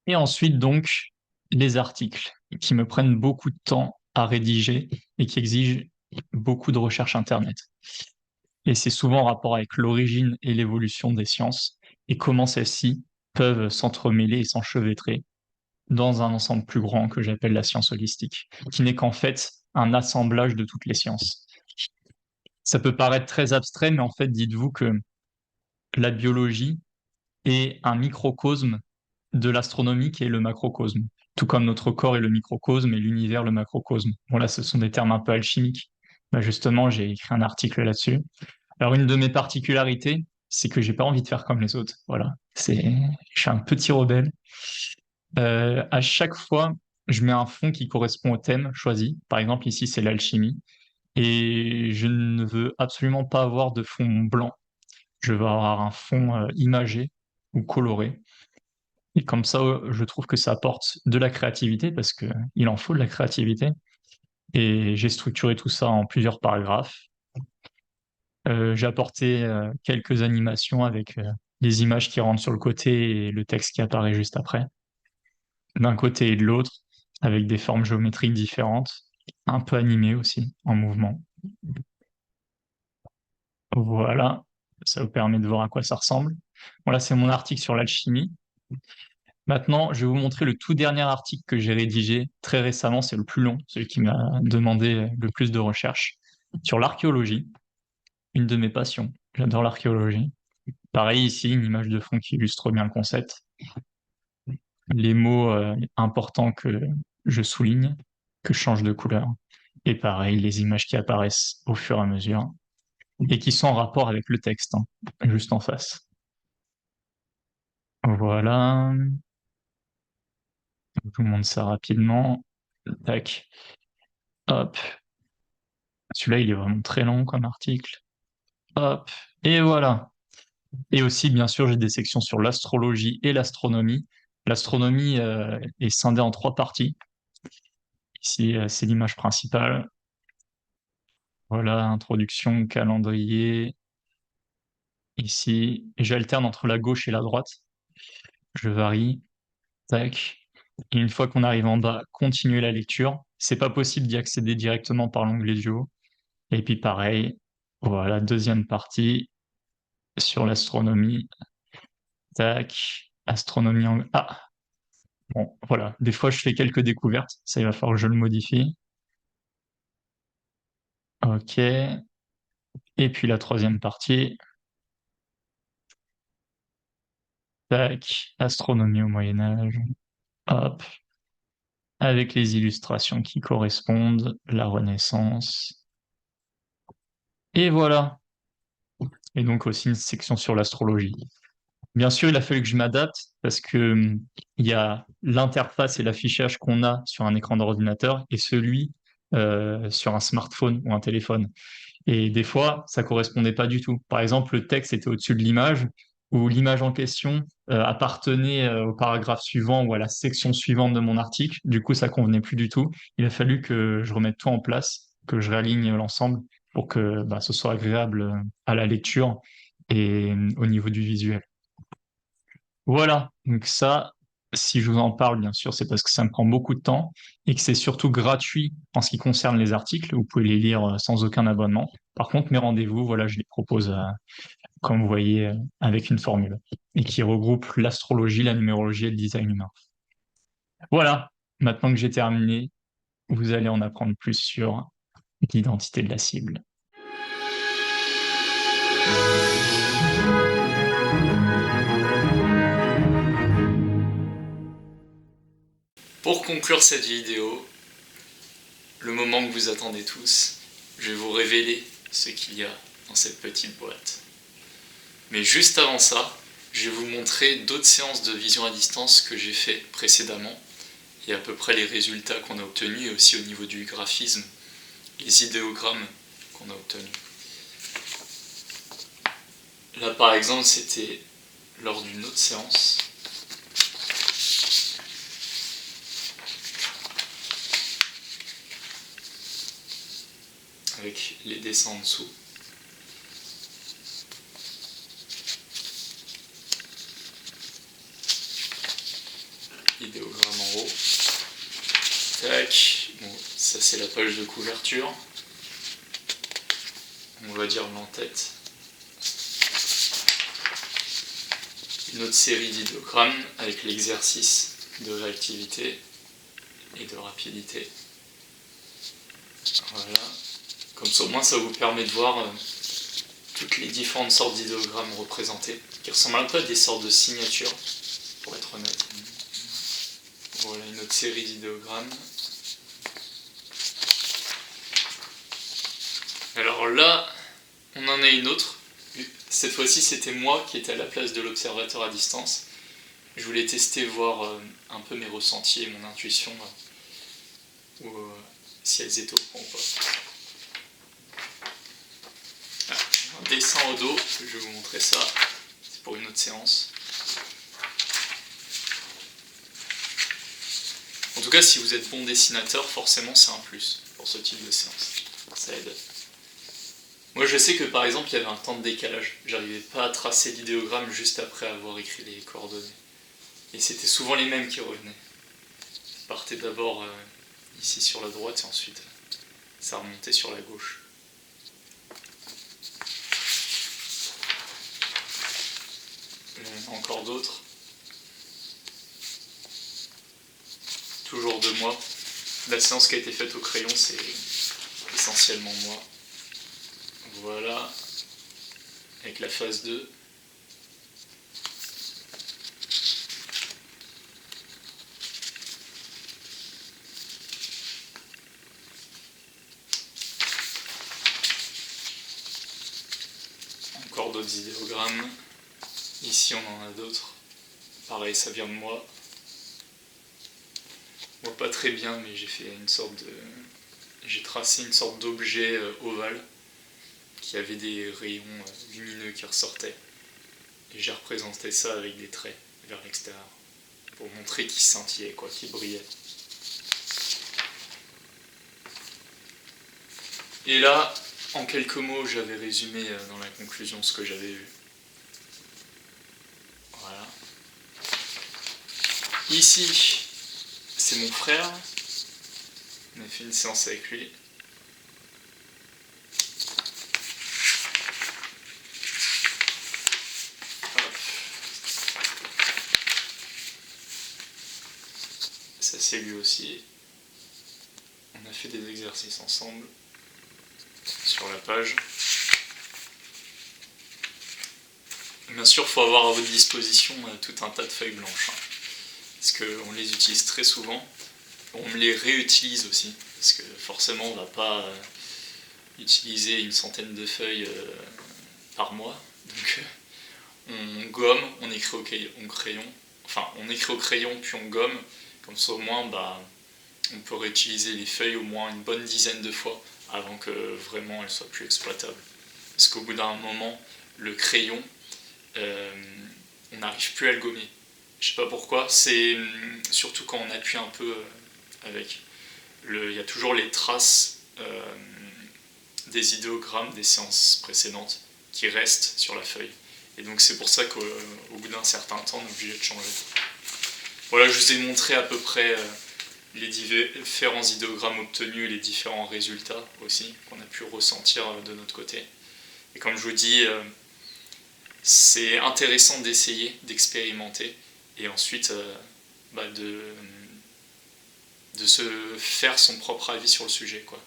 Et ensuite, donc, les articles qui me prennent beaucoup de temps à rédiger et qui exigent beaucoup de recherche Internet. Et c'est souvent en rapport avec l'origine et l'évolution des sciences et comment celles-ci peuvent s'entremêler et s'enchevêtrer dans un ensemble plus grand que j'appelle la science holistique, qui n'est qu'en fait un assemblage de toutes les sciences. Ça peut paraître très abstrait, mais en fait, dites-vous que la biologie est un microcosme de l'astronomie qui est le macrocosme, tout comme notre corps est le microcosme et l'univers le macrocosme. Bon là, ce sont des termes un peu alchimiques. Bah, justement, j'ai écrit un article là-dessus. Alors une de mes particularités, c'est que j'ai pas envie de faire comme les autres. Voilà, je suis un petit rebelle. À chaque fois, je mets un fond qui correspond au thème choisi. Par exemple, ici, c'est l'alchimie. Et je ne veux absolument pas avoir de fond blanc. Je veux avoir un fond imagé ou coloré. Et comme ça, je trouve que ça apporte de la créativité parce que il en faut de la créativité. Et j'ai structuré tout ça en plusieurs paragraphes. J'ai apporté quelques animations avec les images qui rentrent sur le côté et le texte qui apparaît juste après, d'un côté et de l'autre, avec des formes géométriques différentes, un peu animées aussi, en mouvement. Voilà. Ça vous permet de voir à quoi ça ressemble. Voilà, c'est mon article sur l'alchimie. Maintenant, je vais vous montrer le tout dernier article que j'ai rédigé très récemment, c'est le plus long, celui qui m'a demandé le plus de recherches, sur l'archéologie, une de mes passions. J'adore l'archéologie. Pareil ici, une image de fond qui illustre bien le concept. Les mots importants que je souligne, que je change de couleur. Et pareil, les images qui apparaissent au fur et à mesure et qui sont en rapport avec le texte, hein, juste en face. Voilà. Je vous montre ça rapidement. Tac. Hop. Celui-là, il est vraiment très long comme article. Hop. Et voilà. Et aussi, bien sûr, j'ai des sections sur l'astrologie et l'astronomie. L'astronomie est scindée en 3 parties. Ici, c'est l'image principale. Voilà, introduction, calendrier. Ici, j'alterne entre la gauche et la droite. Je varie. Tac. Et une fois qu'on arrive en bas, continuer la lecture. C'est pas possible d'y accéder directement par l'onglet du haut. Et puis pareil, voilà, deuxième partie sur l'astronomie. Tac. Astronomie en... Ah, bon, voilà. Des fois, je fais quelques découvertes. Ça, il va falloir que je le modifie. Ok. Et puis la troisième partie. Tac. Astronomie au Moyen-Âge. Hop. Avec les illustrations qui correspondent. La Renaissance. Et voilà. Et donc aussi une section sur l'astrologie. Bien sûr, il a fallu que je m'adapte parce que il y a l'interface et l'affichage qu'on a sur un écran d'ordinateur et celui sur un smartphone ou un téléphone. Et des fois, ça correspondait pas du tout. Par exemple, le texte était au-dessus de l'image ou l'image en question appartenait au paragraphe suivant ou à la section suivante de mon article. Du coup, ça convenait plus du tout. Il a fallu que je remette tout en place, que je réaligne l'ensemble pour que ce soit agréable à la lecture et au niveau du visuel. Voilà, donc ça, si je vous en parle, bien sûr, c'est parce que ça me prend beaucoup de temps et que c'est surtout gratuit en ce qui concerne les articles. Vous pouvez les lire sans aucun abonnement. Par contre, mes rendez-vous, voilà, je les propose, comme vous voyez, avec une formule et qui regroupe l'astrologie, la numérologie et le design humain. Voilà, maintenant que j'ai terminé, vous allez en apprendre plus sur l'identité de la cible. Pour conclure cette vidéo, le moment que vous attendez tous, je vais vous révéler ce qu'il y a dans cette petite boîte. Mais juste avant ça, je vais vous montrer d'autres séances de vision à distance que j'ai fait précédemment et à peu près les résultats qu'on a obtenus et aussi au niveau du graphisme, les idéogrammes qu'on a obtenus. Là par exemple, c'était lors d'une autre séance. Avec les dessins en dessous. Idéogramme en haut. Tac. Bon, ça c'est la page de couverture. On va dire l'entête. Une autre série d'idéogrammes avec l'exercice de réactivité et de rapidité. Voilà. Comme ça, au moins, ça vous permet de voir toutes les différentes sortes d'idéogrammes représentés, qui ressemblent un peu à des sortes de signatures, pour être honnête. Voilà une autre série d'idéogrammes. Alors là, on en a une autre. Cette fois-ci, c'était moi qui étais à la place de l'observateur à distance. Je voulais tester, voir un peu mes ressentis et mon intuition, ou si elles étaient au point ou pas. Un dessin au dos, je vais vous montrer ça, c'est pour une autre séance. En tout cas, si vous êtes bon dessinateur, forcément c'est un plus pour ce type de séance, ça aide. Moi je sais que par exemple il y avait un temps de décalage, j'arrivais pas à tracer l'idéogramme juste après avoir écrit les coordonnées. Et c'était souvent les mêmes qui revenaient. Ça partait d'abord ici sur la droite et ensuite ça remontait sur la gauche. On en a encore d'autres. Toujours de moi. La séance qui a été faite au crayon, c'est essentiellement moi. Voilà. Avec la phase 2. Encore d'autres idéogrammes. Ici, on en a d'autres. Pareil, ça vient de moi. On voit pas très bien, mais j'ai fait une sorte de... J'ai tracé une sorte d'objet ovale qui avait des rayons lumineux qui ressortaient. Et j'ai représenté ça avec des traits vers l'extérieur pour montrer qu'il scintillait, quoi, qu'il brillait. Et là, en quelques mots, j'avais résumé dans la conclusion ce que j'avais vu. Voilà. Ici, c'est mon frère. On a fait une séance avec lui. Hop. Ça, c'est lui aussi. On a fait des exercices ensemble sur la page. Bien sûr, il faut avoir à votre disposition tout un tas de feuilles blanches, hein, parce qu'on les utilise très souvent. On les réutilise aussi, parce que forcément on ne va pas utiliser une centaine de feuilles par mois. Donc on gomme, on écrit au crayon, enfin on écrit au crayon puis on gomme, comme ça au moins on peut réutiliser les feuilles au moins une bonne dizaine de fois avant que vraiment elles soient plus exploitables. Parce qu'au bout d'un moment, le crayon, on n'arrive plus à le gommer. Je sais pas pourquoi, c'est surtout quand on appuie un peu avec. Il y a toujours les traces des idéogrammes des séances précédentes qui restent sur la feuille. Et donc c'est pour ça qu'au bout d'un certain temps, on est obligé de changer. Voilà, je vous ai montré à peu près les différents idéogrammes obtenus et les différents résultats aussi qu'on a pu ressentir de notre côté. Et comme je vous dis, c'est intéressant d'essayer, d'expérimenter et ensuite de se faire son propre avis sur le sujet, quoi.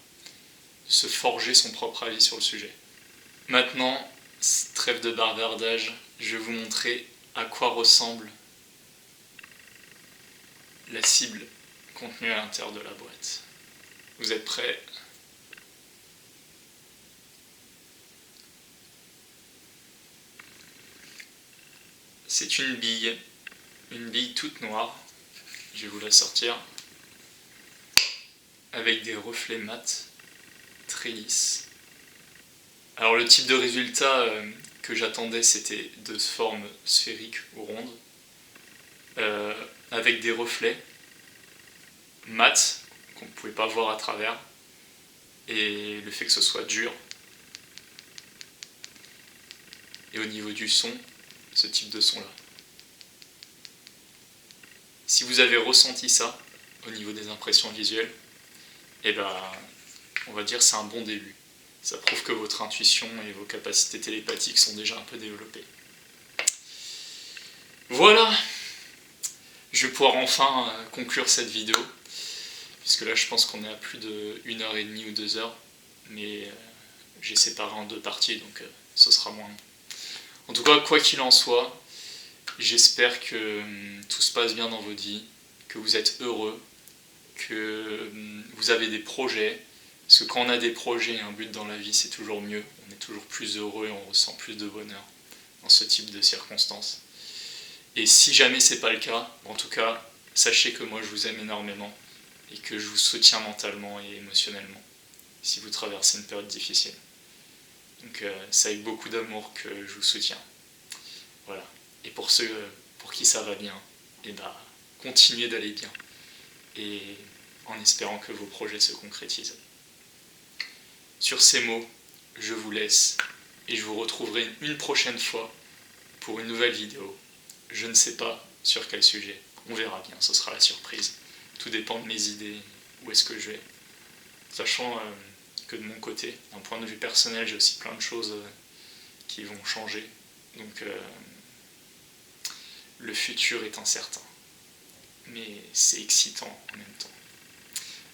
De se forger son propre avis sur le sujet. Maintenant, trêve de bavardage, je vais vous montrer à quoi ressemble la cible contenue à l'intérieur de la boîte. Vous êtes prêts ? C'est une bille toute noire, je vais vous la sortir, avec des reflets mat, très lisses. Alors le type de résultat que j'attendais, c'était de forme sphérique ou ronde, avec des reflets mat qu'on ne pouvait pas voir à travers, et le fait que ce soit dur. Et au niveau du son, ce type de son là. Si vous avez ressenti ça au niveau des impressions visuelles, eh ben, on va dire que c'est un bon début. Ça prouve que votre intuition et vos capacités télépathiques sont déjà un peu développées. Voilà, je vais pouvoir enfin conclure cette vidéo, puisque là je pense qu'on est à plus de 1h30 ou 2 heures, mais j'ai séparé en 2 parties, donc ce sera moins long. En tout cas, quoi qu'il en soit, j'espère que tout se passe bien dans votre vie, que vous êtes heureux, que vous avez des projets, parce que quand on a des projets et un but dans la vie, c'est toujours mieux, on est toujours plus heureux et on ressent plus de bonheur dans ce type de circonstances. Et si jamais c'est pas le cas, en tout cas, sachez que moi je vous aime énormément et que je vous soutiens mentalement et émotionnellement si vous traversez une période difficile. Donc c'est avec beaucoup d'amour que je vous soutiens. Voilà. Et pour ceux pour qui ça va bien, et continuez d'aller bien. Et en espérant que vos projets se concrétisent. Sur ces mots, je vous laisse et je vous retrouverai une prochaine fois pour une nouvelle vidéo. Je ne sais pas sur quel sujet, on verra bien, ce sera la surprise. Tout dépend de mes idées, où est-ce que je vais. Sachant que de mon côté, d'un point de vue personnel, j'ai aussi plein de choses qui vont changer. Donc le futur est incertain. Mais c'est excitant en même temps.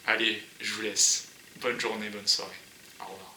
Allez, je vous laisse. Bonne journée, bonne soirée. Au revoir.